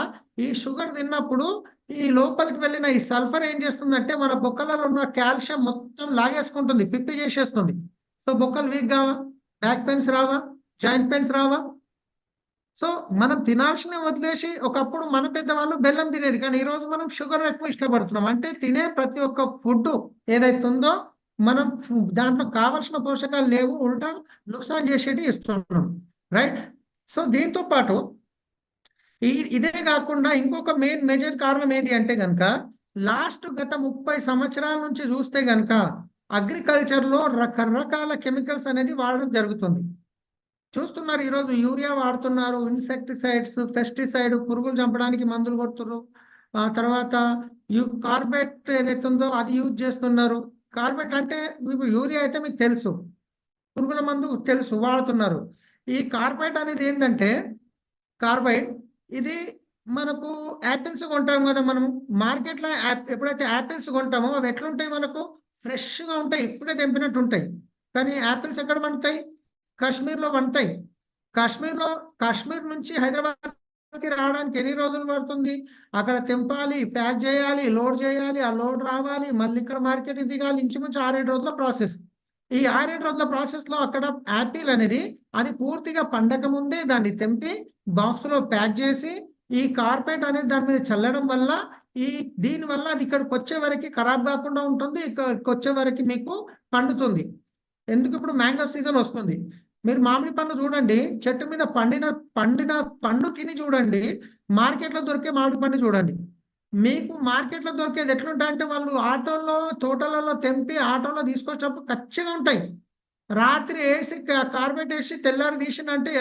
ఈ షుగర్ తిన్నప్పుడు ఈ లోపలికి వెళ్ళిన ఈ సల్ఫర్ ఏం చేస్తుందంటే మన బొక్కలలో ఉన్న కాల్షియం మొత్తం లాగేసుకుంటుంది, పిప్పి చేసేస్తుంది. సో బొక్కలు వీక్ కావా, బ్యాక్ పెయిన్స్ రావా, జాయింట్ పెయిన్స్ రావా. సో మనం తినాల్సిన వదిలేసి ఒకప్పుడు మన పెద్దవాళ్ళు బెల్లం తినేది, కానీ ఈ రోజు మనం షుగర్ ఎక్కువ ఇష్టపడుతున్నాం. అంటే తినే ప్రతి ఒక్క ఫుడ్ ఏదైతే ఉందో మనం దాంట్లో కావాల్సిన పోషకాలు లేవు, ఉల్టా నుక్సాన్ చేసేటి ఇస్తున్నాం, రైట్. సో దీంతో పాటు ఇదే కాకుండా ఇంకొక మేజర్ కారణం ఏంటి అంటే గనక, గత 30 సంవత్సరాల నుంచి చూస్తే గనక అగ్రికల్చర్లో రకరకాల కెమికల్స్ అనేది వాడడం జరుగుతుంది. చూస్తున్నారు, ఈరోజు యూరియా వాడుతున్నారు, ఇన్సెక్టిసైడ్స్, పెస్టిసైడ్, పురుగులు చంపడానికి మందులు కొడుతున్నారు. ఆ తర్వాత కార్బెట్ ఏదైతే ఉందో అది యూజ్ చేస్తున్నారు. కార్బెట్ అంటే మీకు యూరియా అయితే మీకు తెలుసు, పురుగుల మందు తెలుసు, వాడుతున్నారు. ఈ కార్బెట్ అనేది ఏంటంటే, కార్బైడ్ ఇది మనకు యాపిల్స్ కొంటాం కదా మనం మార్కెట్లో, ఎప్పుడైతే యాపిల్స్ కొంటామో అవి ఎట్లుంటాయి, మనకు ఫ్రెష్గా ఉంటాయి, ఇప్పుడే తెంపినట్టు ఉంటాయి. కానీ యాపిల్స్ ఎక్కడ పండుతాయి, కాశ్మీర్లో పండుతాయి. కాశ్మీర్ నుంచి హైదరాబాద్కి రావడానికి ఎన్ని రోజులు పడుతుంది, అక్కడ తెంపాలి, ప్యాక్ చేయాలి, లోడ్ చేయాలి, ఆ లోడ్ రావాలి, మళ్ళీ ఇక్కడ మార్కెట్కి దిగాలి, ఇంచుమించు 6-7 రోజుల ప్రాసెస్. ఈ 6-7 రోజుల ప్రాసెస్లో అక్కడ యాపిల్ అనేది అది పూర్తిగా పండక ముందే దాన్ని తెంపి బాక్స్లో ప్యాక్ చేసి ఈ కార్పెట్ అనేది దాని మీద చల్లడం వల్ల దీని వల్ల అది ఇక్కడికి వచ్చే వరకు ఖరాబ్ కాకుండా ఉంటుంది, ఇక్కడికి వచ్చే వరకు మీకు పండుతుంది. ఎందుకు, ఇప్పుడు మ్యాంగో సీజన్ వస్తుంది, మీరు మామిడి పండు చూడండి, చెట్టు మీద పండిన పండు తిని చూడండి, మార్కెట్లో దొరికే మామిడి పండు చూడండి. మీకు మార్కెట్లో దొరికేది ఎట్లుంటాయంటే, వాళ్ళు ఆటోల్లో తోటలలో తెంపి ఆటోలో తీసుకొచ్చినప్పుడు ఖచ్చితంగా ఉంటాయి. రాత్రి వేసి కార్బెట్ వేసి తెల్లారి తీసిందంటే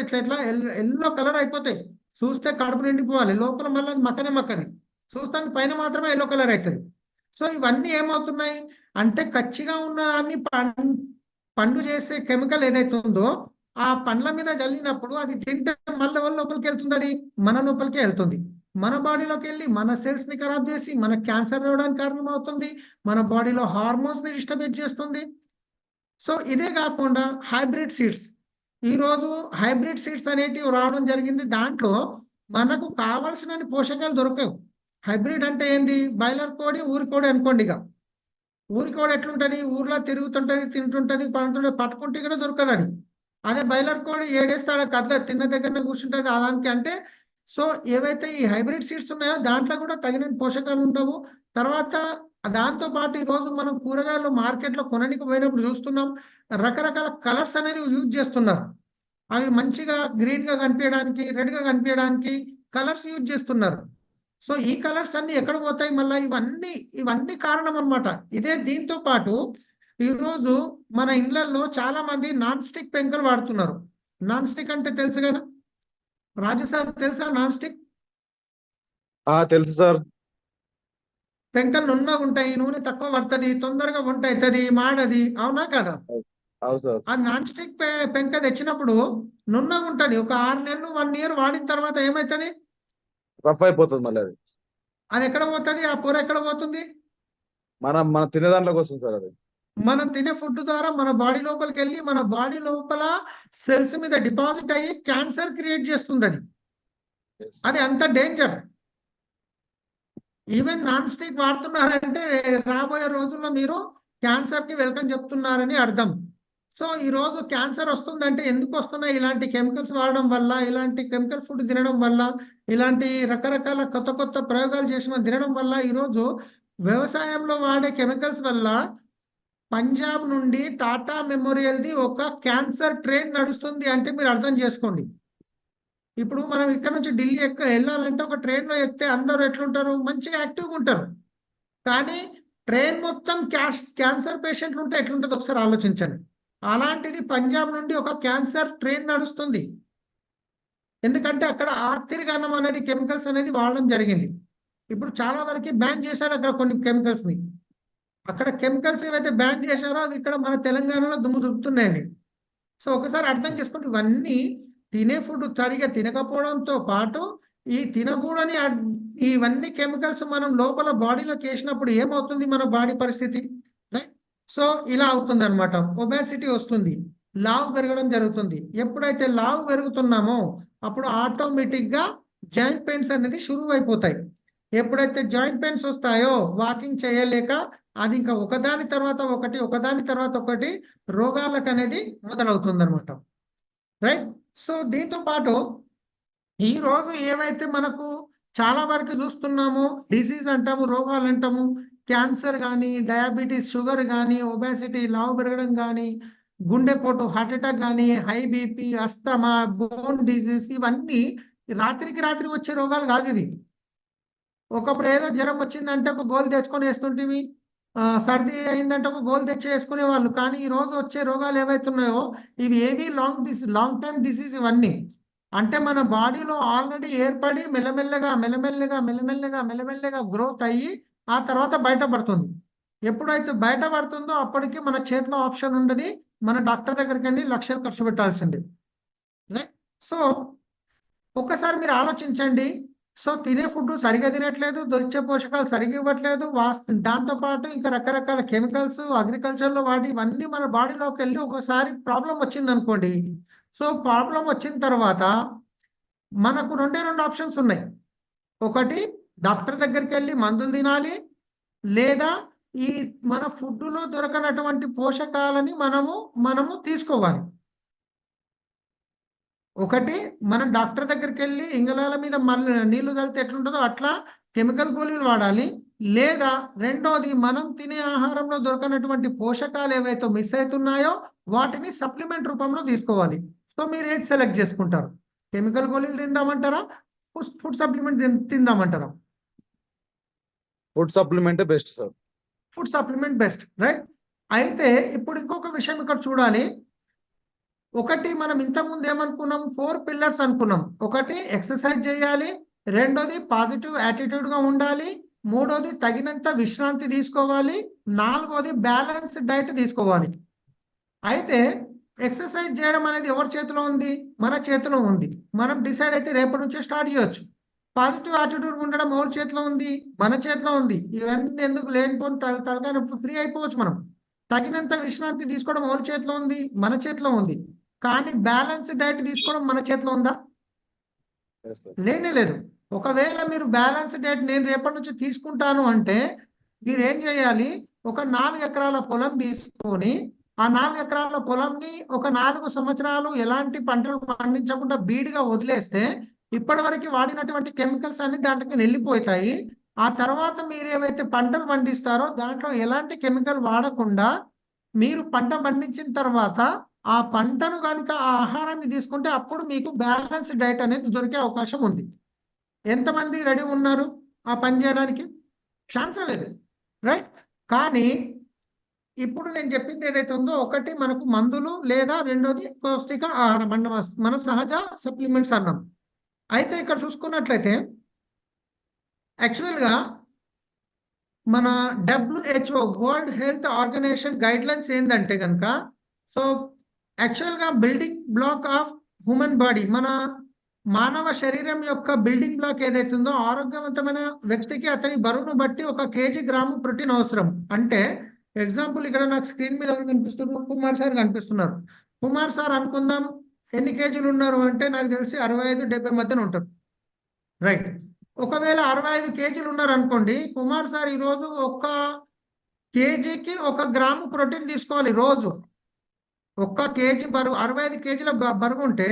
ఇట్లా ఎల్లో కలర్ అయిపోతాయి. చూస్తే కడుపు నిండిపోవాలి, లోపల మళ్ళీ అది మక్కనే చూస్తానికి పైన మాత్రమే ఎల్లో కలర్ అవుతుంది. సో ఇవన్నీ ఏమవుతున్నాయి అంటే, కచ్చిగా ఉన్న దాన్ని పండు చేసే కెమికల్ ఏదైతే ఉందో ఆ పండ్ల మీద జల్లినప్పుడు అది తింటే మళ్ళీ లోపలికి వెళ్తుంది, అది మన లోపలికి వెళ్తుంది, మన బాడీలోకి వెళ్ళి మన సెల్స్ ని ఖరాబ్ చేసి మన క్యాన్సర్ రావడానికి కారణం అవుతుంది, మన బాడీలో హార్మోన్స్ ని డిస్టర్బ్ చేస్తుంది. సో ఇదే కాకుండా హైబ్రిడ్ సీడ్స్, ఈరోజు హైబ్రిడ్ సీడ్స్ అనేటివి రావడం జరిగింది. దాంట్లో మనకు కావాల్సిన పోషకాలు దొరకవు. హైబ్రిడ్ అంటే ఏంది, బాయిలర్ కోడి ఊరి కోడి అనుకోండి. ఇక ఊరికి కూడా ఎట్లుంటది, ఊర్లో తిరుగుతుంటది, తింటుంటది, పంటుంటది, పట్టుకుంటే కూడా దొరకదు అది. అదే బాయిలర్ కోడి ఏడేస్తాడో కదల తిన్న దగ్గరనే కూర్చుంటది దానికి అంటే. సో ఏవైతే ఈ హైబ్రిడ్ సీడ్స్ ఉన్నాయో దాంట్లో కూడా తగిన పోషకాలు ఉండవు. తర్వాత దాంతో పాటు ఈ రోజు మనం కూరగాయలు మార్కెట్లో కొనడానికి పోయినప్పుడు చూస్తున్నాం, రకరకాల కలర్స్ అనేది యూజ్ చేస్తున్నారు. అవి మంచిగా గ్రీన్ గా కనిపించడానికి, రెడ్ గా కనిపించడానికి కలర్స్ యూజ్ చేస్తున్నారు. సో ఈ కలర్స్ అన్ని ఎక్కడ పోతాయి మళ్ళీ? ఇవన్నీ కారణం అన్నమాట. ఇదే దీంతో పాటు ఈరోజు మన ఇళ్లలో చాలా మంది నాన్ స్టిక్ పెంకలు వాడుతున్నారు. నాన్ స్టిక్ అంటే తెలుసు కదా రాజు సార్, తెలుసా నాన్ స్టిక్? తెలుసు సార్. పెంకలు నున్నగా ఉంటాయి, నూనె తక్కువ పడుతుంది, తొందరగా వంట అవుతుంది, మాడది, అవునా కదా? అవును సార్. ఆ నాన్ స్టిక్ పెంక తెచ్చినప్పుడు నున్నగా ఉంటుంది. ఒక 6 నెలలు 1 ఇయర్ వాడిన తర్వాత ఏమవుతుంది? రఫ్ అయిపోతుంది మళ్ళీ అది. అది ఎక్కడ పోతుంది? ఆ పొర ఎక్కడ పోతుంది? మన తినే దాంట్లోకి వస్తుంది సార్ అది. మనం తినే ఫుడ్ ద్వారా మన బాడీ లోపలికి వెళ్ళి మన బాడీ లోపల సెల్స్ మీద డిపాజిట్ అయ్యి క్యాన్సర్ క్రియేట్ చేస్తుంది అది. Yes. అది అంత డేంజర్. ఈవెన్ నాన్ స్టిక్ వాడుతున్నారంటే రాబోయే రోజుల్లో మీరు క్యాన్సర్ కి వెల్కమ్ చెప్తున్నారని అర్థం. సో ఈ రోజు క్యాన్సర్ వస్తుందంటే ఎందుకు వస్తున్నాయి? ఇలాంటి కెమికల్స్ వాడడం వల్ల, ఇలాంటి కెమికల్ ఫుడ్ తినడం వల్ల, ఇలాంటి రకరకాల కొత్త కొత్త ప్రయోగాలు చేసిన తినడం వల్ల ఈరోజు వ్యవసాయంలో వాడే కెమికల్స్ వల్ల పంజాబ్ నుండి టాటా మెమోరియల్ది ఒక క్యాన్సర్ ట్రైన్ నడుస్తుంది అంటే మీరు అర్థం చేసుకోండి. ఇప్పుడు మనం ఇక్కడ నుంచి ఢిల్లీ వెళ్ళాలంటే ఒక ట్రైన్లో ఎక్కితే అందరూ ఎట్లుంటారు? మంచిగా యాక్టివ్గా ఉంటారు. కానీ ట్రైన్ మొత్తం క్యాన్సర్ పేషెంట్లు ఉంటే ఎట్లుంటుంది ఒకసారి ఆలోచించండి. అలాంటిది పంజాబ్ నుండి ఒక క్యాన్సర్ ట్రైన్ నడుస్తుంది. ఎందుకంటే అక్కడ ఆర్తిరిగనం అనేది కెమికల్స్ అనేది వాడడం జరిగింది. ఇప్పుడు చాలా వరకు బ్యాన్ చేశాడు అక్కడ కొన్ని కెమికల్స్ని. అక్కడ కెమికల్స్ ఏవైతే బ్యాన్ చేశారో అవి ఇక్కడ మన తెలంగాణలో దుమ్ము దుబ్బుతున్నాయి. సో ఒకసారి అర్థం చేసుకోండి, ఇవన్నీ తినే ఫుడ్ సరిగా తినకపోవడంతో పాటు ఈ తినకూడని ఇవన్నీ కెమికల్స్ మనం లోపల బాడీలోకి వేసినప్పుడు ఏమవుతుంది మన బాడీ పరిస్థితి? రైట్. సో ఇలా అవుతుంది అనమాట. ఒబేసిటీ వస్తుంది, లావు పెరగడం జరుగుతుంది. ఎప్పుడైతే లావు పెరుగుతున్నామో అప్పుడు ఆటోమేటిక్గా జాయింట్ పెయిన్స్ అనేది షురువు అయిపోతాయి. ఎప్పుడైతే జాయింట్ పెయిన్స్ వస్తాయో వాకింగ్ చేయలేక అది ఇంకా ఒకదాని తర్వాత ఒకటి, ఒకదాని తర్వాత ఒకటి రోగాలకు అనేది మొదలవుతుంది అనమాట. రైట్. సో దీంతో పాటు ఈ రోజు ఏవైతే మనకు చాలా వరకు చూస్తున్నామో డిసీజ్ అంటాము, రోగాలు అంటాము, క్యాన్సర్ కానీ, డయాబెటీస్, షుగర్ కానీ, ఒబేసిటీ, లావు పెరగడం కానీ, గుండెపోటు, హార్ట్ అటాక్ కానీ, high BP, asthma, bone disease, ఇవన్నీ రాత్రికి రాత్రి వచ్చే రోగాలు కాదు ఇవి. ఒకప్పుడు ఏదో జ్వరం వచ్చిందంటే ఒక గోలు తెచ్చుకొని వేస్తుంటివి, సర్ది అయిందంటే ఒక గోలు తెచ్చి వేసుకునే వాళ్ళు. కానీ ఈ రోజు వచ్చే రోగాలు ఏవైతున్నాయో ఇవి ఏవి లాంగ్ టైమ్ డిసీజ్ ఇవన్నీ. అంటే మన బాడీలో ఆల్రెడీ ఏర్పడి మెల్లమెల్లగా మెల్లమెల్లగా మెల్లమెల్లగా మెల్లమెల్లగా గ్రోత్ అయ్యి ఆ తర్వాత బయటపడుతుంది. ఎప్పుడైతే బయటపడుతుందో అప్పటికి మన చేతిలో ఆప్షన్ ఉండదు, మన డాక్టర్ దగ్గరికి వెళ్ళి లక్షలు ఖర్చు పెట్టాల్సింది. సో ఒక్కసారి మీరు ఆలోచించండి. సో తినే ఫుడ్ సరిగా తినట్లేదు, దొరికే పోషకాలు సరిగా ఇవ్వట్లేదు, దాంతోపాటు ఇంకా రకరకాల కెమికల్స్ అగ్రికల్చర్లో వాడి ఇవన్నీ మన బాడీలోకి వెళ్ళి ఒకసారి ప్రాబ్లం వచ్చింది అనుకోండి. సో ప్రాబ్లం వచ్చిన తర్వాత మనకు రెండు ఆప్షన్స్ ఉన్నాయి. ఒకటి డాక్టర్ దగ్గరికి వెళ్ళి మందులు తినాలి, లేదా ఈ మన ఫుడ్లో దొరకనటువంటి పోషకాలని మనము తీసుకోవాలి. ఒకటి మనం డాక్టర్ దగ్గరికి వెళ్ళి ఇంగళాల మీద మళ్ళీ నీళ్లు కలితే ఎట్లుంటుందో అట్లా కెమికల్ గోళీలు వాడాలి, లేదా రెండోది మనం తినే ఆహారంలో దొరకనటువంటి పోషకాలు ఏవైతే మిస్ అవుతున్నాయో వాటిని సప్లిమెంట్ రూపంలో తీసుకోవాలి. సో మీరు ఏది సెలెక్ట్ చేసుకుంటారు? కెమికల్ గోళీలు తిందామంటారా, ఫుడ్ సప్లిమెంట్ తిందామంటారా? ఫుడ్ సప్లిమెంటే best sir. Food supplement best, right. అయితే ఇప్పుడు ఇంకొక విషయం ఇక్కడ చూడాలి. ఒకటి మనం ఇంతకుముందు ఏమనుకున్నాం? 4 పిల్లర్స్ అనుకున్నాం. ఒకటి ఎక్సర్సైజ్ చేయాలి, రెండోది పాజిటివ్ యాటిట్యూడ్గా ఉండాలి, మూడోది తగినంత విశ్రాంతి తీసుకోవాలి, నాలుగోది బ్యాలెన్స్ డైట్ తీసుకోవాలి. అయితే ఎక్సర్సైజ్ చేయడం అనేది ఎవరి చేతిలో ఉంది? మన చేతిలో ఉంది. మనం డిసైడ్ అయితే రేపటి నుంచే స్టార్ట్ చేయొచ్చు. పాజిటివ్ యాటిట్యూడ్ ఉండడం ఎవరి చేతిలో ఉంది? మన చేతిలో ఉంది. ఇవన్నీ ఎందుకు లేనిపోని తలకాయ ఫ్రీ అయిపోవచ్చు మనం. తగినంత విశ్రాంతి తీసుకోవడం ఎవరి చేతిలో ఉంది? మన చేతిలో ఉంది. కానీ బ్యాలెన్స్ డైట్ తీసుకోవడం మన చేతిలో ఉందా? లేనే లేదు. ఒకవేళ మీరు బ్యాలెన్స్ డైట్ నేను రేపటి నుంచి తీసుకుంటాను అంటే మీరు ఏం చేయాలి? ఒక 4 ఎకరాల పొలం తీసుకొని ఆ 4 ఎకరాల పొలంని ఒక 4 సంవత్సరాలు ఎలాంటి పంటలు పండించకుండా బీడుగా వదిలేస్తే ఇప్పటివరకు వాడినటువంటి కెమికల్స్ అన్ని దాంట్లోకి వెళ్ళిపోతాయి. ఆ తర్వాత మీరు ఏవైతే పంటలు పండిస్తారో దాంట్లో ఎలాంటి కెమికల్ వాడకుండా మీరు పంట పండించిన తర్వాత ఆ పంటను కనుక ఆ ఆహారాన్ని తీసుకుంటే అప్పుడు మీకు బ్యాలెన్స్ డైట్ అనేది దొరికే అవకాశం ఉంది. ఎంతమంది రెడీ ఉన్నారు ఆ పని చేయడానికి? ఛాన్స్ లేదు, రైట్? కానీ ఇప్పుడు నేను చెప్పింది ఏదైతే ఉందో, ఒకటి మనకు మందులు, లేదా రెండోది పౌష్టిక ఆహారం మన సహజ సప్లిమెంట్స్ అన్నాం. అయితే ఇక్కడ చూసుకున్నట్లయితే యాక్చువల్గా మన WHO World Health Organization guidelines ఏంటంటే కనుక, సో యాక్చువల్గా building block of human body, మన మానవ శరీరం యొక్క బిల్డింగ్ బ్లాక్ ఏదైతే ఉందో, ఆరోగ్యవంతమైన వ్యక్తికి అతని బరువును బట్టి 1 kg గ్రాము ప్రోటీన్ అవసరం. అంటే ఎగ్జాంపుల్ ఇక్కడ నాకు స్క్రీన్ మీద ఎవరు కనిపిస్తున్నారు? కుమార్ సార్ కనిపిస్తున్నారు. కుమార్ సార్ అనుకుందాం, ఎన్ని కేజీలు ఉన్నారు అంటే నాకు తెలిసి 65-70 మధ్యన ఉంటారు, రైట్? ఒకవేళ 65 కేజీలు ఉన్నారు అనుకోండి, కుమార్ సార్ ఈరోజు 1 కేజీకి 1 గ్రాము ప్రోటీన్ తీసుకోవాలి రోజు. 1 కేజీ బరువు, 65 కేజీల బరువు ఉంటే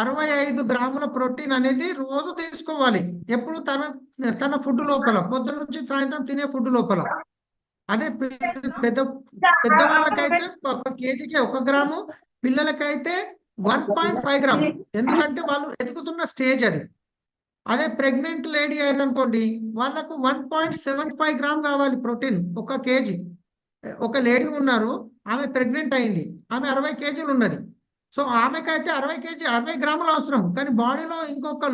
65 గ్రాముల ప్రోటీన్ అనేది రోజు తీసుకోవాలి. ఎప్పుడు? తన ఫుడ్ లోపల, పొద్దున నుంచి సాయంత్రం తినే ఫుడ్ లోపల. అదే పెద్దవాళ్ళకైతే 1 కేజీకి 1 గ్రాము, పిల్లలకైతే 1.5 గ్రామ్, ఎందుకంటే వాళ్ళు ఎదుగుతున్న స్టేజ్ అది. అదే ప్రెగ్నెంట్ లేడీ అయిననుకోండి, వాళ్ళకు 1.75 గ్రామ్ కావాలి ప్రోటీన్ 1 కేజీ. ఒక లేడీ ఉన్నారు, ఆమె ప్రెగ్నెంట్ అయింది, ఆమె 60 కేజీలు ఉన్నది. సో ఆమెకైతే 60 గ్రాములు అవసరం. కానీ బాడీలో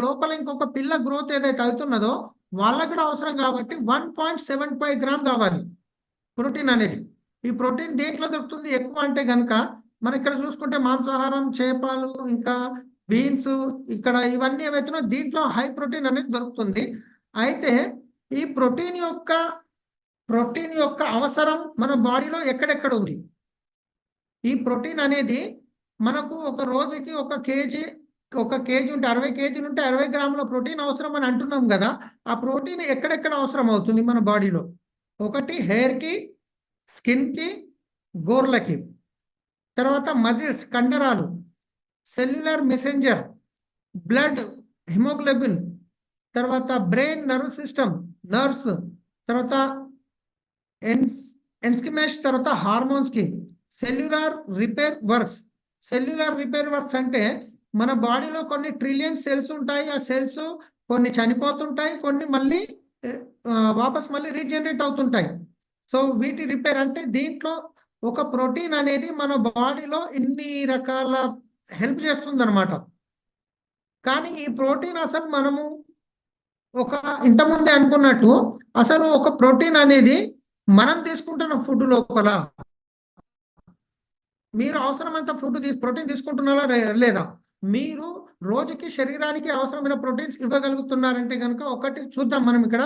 లోపల ఇంకొక పిల్ల గ్రోత్ ఏదైతే అవుతున్నదో వాళ్ళకు కూడా అవసరం కాబట్టి 1.75 గ్రామ్ కావాలి ప్రోటీన్ అనేది. ఈ ప్రోటీన్ దేంట్లో దొరుకుతుంది ఎక్కువ అంటే కనుక, మనం ఇక్కడ చూసుకుంటే మాంసాహారం, చేపలు, ఇంకా బీన్స్, ఇక్కడ ఇవన్నీ ఏవైతే దీంట్లో హై ప్రోటీన్ అనేది దొరుకుతుంది. అయితే ఈ ప్రోటీన్ యొక్క అవసరం మన బాడీలో ఎక్కడెక్కడ ఉంది? ఈ ప్రోటీన్ అనేది మనకు ఒక రోజుకి 1 కేజీ ఉంటే 60 కేజీలు ఉంటే 60 గ్రాముల ప్రోటీన్ అవసరం అని అంటున్నాం కదా. ఆ ప్రోటీన్ ఎక్కడెక్కడ అవసరం అవుతుంది మన బాడీలో? ఒకటి హెయిర్కి, స్కిన్కి, గోర్లకి, తర్వాత మజిల్స్, కండరాలు, సెల్యులర్ మెసెంజర్, బ్లడ్, హిమోగ్లోబిన్, తర్వాత బ్రెయిన్, నర్వ్ సిస్టమ్, నర్వ్స్, తర్వాత ఎన్స్కిమెష్, తర్వాత హార్మోన్స్కి, cellular repair works. Cellular repair works అంటే మన బాడీలో కొన్ని ట్రిలియన్ సెల్స్ ఉంటాయి. ఆ సెల్స్ కొన్ని చనిపోతుంటాయి, కొన్ని మళ్ళీ వాపస్ మళ్ళీ రీజనరేట్ అవుతుంటాయి. సో వీటి రిపేర్ అంటే దీంట్లో ఒక ప్రోటీన్ అనేది మన బాడీలో ఇన్ని రకాల హెల్ప్ చేస్తుంది అనమాట. కానీ ఈ ప్రోటీన్ అసలు మనము ఇంతకుముందే అనుకున్నట్టు అసలు ఒక ప్రోటీన్ అనేది మనం తీసుకుంటున్న ఫుడ్ లోపల మీరు అవసరమంత ప్రోటీన్ తీసుకుంటున్నారా లేదా? మీరు రోజుకి శరీరానికి అవసరమైన ప్రోటీన్స్ ఇవ్వగలుగుతున్నారంటే కనుక ఒకటి చూద్దాం. మనం ఇక్కడ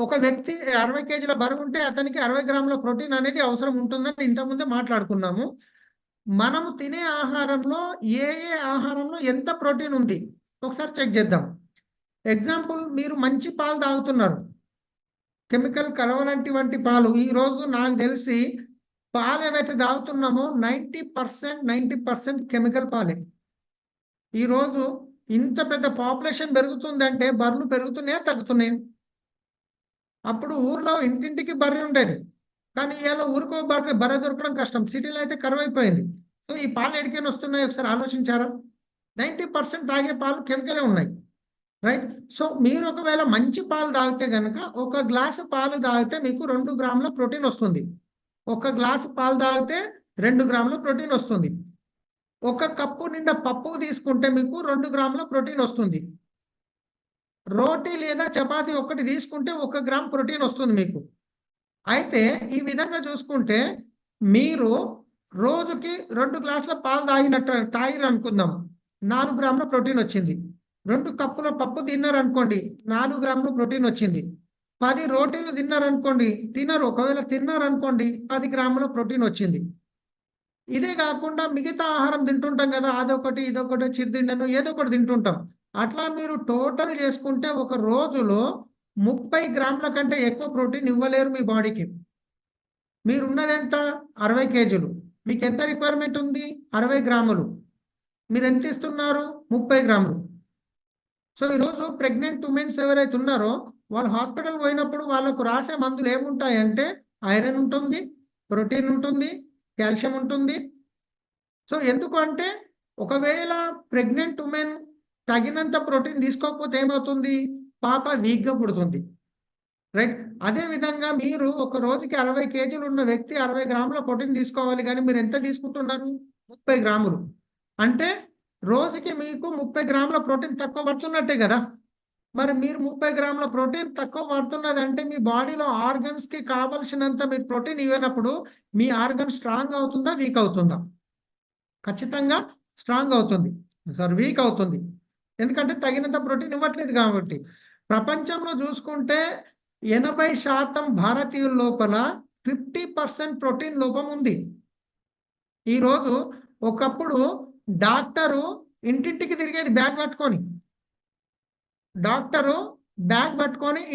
ఒక వ్యక్తి 60 కేజీల బరువు ఉంటే అతనికి 60 గ్రాముల ప్రోటీన్ అనేది అవసరం ఉంటుందని ఇంతకుముందే మాట్లాడుకున్నాము. మనము తినే ఆహారంలో ఏ ఆహారంలో ఎంత ప్రోటీన్ ఉంది ఒకసారి చెక్ చేద్దాం. ఎగ్జాంపుల్, మీరు మంచి పాలు తాగుతున్నారు, కెమికల్ కలవనటువంటి పాలు. ఈరోజు నాకు తెలిసి పాలు ఏవైతే తాగుతున్నామో 90% కెమికల్ పాలే. ఈరోజు ఇంత పెద్ద పాపులేషన్ పెరుగుతుందంటే బర్రెలు పెరుగుతున్నాయా తగ్గుతున్నాయి? అప్పుడు ఊర్లో ఇంటింటికి బర్రె ఉండేది, కానీ ఇవాళ ఊరికో బర్రె దొరకడం కష్టం. సిటీలో అయితే కరువు అయిపోయింది. సో ఈ పాలు ఎడికైనా వస్తున్నాయి ఒకసారి ఆలోచించారా? 90% తాగే పాలు కెమికలే ఉన్నాయి, రైట్? సో మీరు ఒకవేళ మంచి పాలు తాగితే కనుక 1 గ్లాసు పాలు తాగితే మీకు 2 గ్రాముల ప్రోటీన్ వస్తుంది. 1 గ్లాసు పాలు తాగితే 2 గ్రాముల ప్రోటీన్ వస్తుంది. 1 కప్పు నిండా పప్పు తీసుకుంటే మీకు 2 గ్రాముల ప్రోటీన్ వస్తుంది. రోటీ లేదా చపాతీ ఒక్కటి తీసుకుంటే 1 గ్రామ్ ప్రోటీన్ వస్తుంది మీకు. అయితే ఈ విధంగా చూసుకుంటే మీరు రోజుకి 2 గ్లాసుల పాలు తాగిరు అనుకుందాం, 4 గ్రాముల ప్రోటీన్ వచ్చింది. 2 కప్పుల పప్పు తిన్నారనుకోండి, 4 గ్రాముల ప్రోటీన్ వచ్చింది. 10 రోటీలు తిన్నారనుకోండి, ఒకవేళ తిన్నారనుకోండి 10 గ్రాముల ప్రోటీన్ వచ్చింది. ఇదే కాకుండా మిగతా ఆహారం తింటుంటాం కదా, అదొకటి ఇదొకటి, చిరుతిండను ఏదో ఒకటి తింటుంటాం. అట్లా మీరు టోటల్ చేసుకుంటే ఒక రోజులో 30 గ్రాముల కంటే ఎక్కువ ప్రోటీన్ ఇవ్వలేరు మీ బాడీకి. మీరున్నది ఎంత 60 కేజీలు, మీకు ఎంత రిక్వైర్మెంట్ ఉంది 60 గ్రాములు, మీరు ఎంత ఇస్తున్నారు 30 గ్రాములు. సో ఈరోజు ప్రెగ్నెంట్ ఉమెన్స్ ఎవరైతే ఉన్నారో వాళ్ళు హాస్పిటల్ పోయినప్పుడు వాళ్ళకు రాసే మందులు ఏముంటాయంటే ఐరన్ ఉంటుంది, ప్రోటీన్ ఉంటుంది, కాల్షియం ఉంటుంది. సో ఎందుకు అంటే ఒకవేళ ప్రెగ్నెంట్ ఉమెన్ తగినంత ప్రోటీన్ తీసుకోకపోతే ఏమవుతుంది, పాప వీక్గా పుడుతుంది, రైట్. అదే విధంగా మీరు ఒక రోజుకి 60 కేజీలు ఉన్న వ్యక్తి 60 గ్రాముల ప్రోటీన్ తీసుకోవాలి, కానీ మీరు ఎంత తీసుకుంటున్నారు 30 గ్రాములు. అంటే రోజుకి మీకు 30 గ్రాముల ప్రోటీన్ తక్కువ పడుతున్నట్టే కదా. మరి మీరు 30 గ్రాముల ప్రోటీన్ తక్కువ పడుతున్నది అంటే మీ బాడీలో ఆర్గన్స్కి కావలసినంత మీరు ప్రోటీన్ ఇవ్వనప్పుడు మీ ఆర్గన్ స్ట్రాంగ్ అవుతుందా, వీక్ అవుతుందా? ఖచ్చితంగా స్ట్రాంగ్ అవుతుంది, వీక్ అవుతుంది. ఎందుకంటే తగినంత ప్రోటీన్ ఇవ్వట్లేదు కాబట్టి. ప్రపంచంలో చూసుకుంటే 80% భారతీయుల లోపల 50% ప్రోటీన్ లోపం ఉంది. ఈరోజు ఒకప్పుడు డాక్టరు ఇంటింటికి తిరిగేది బ్యాగ్ పట్టుకొని,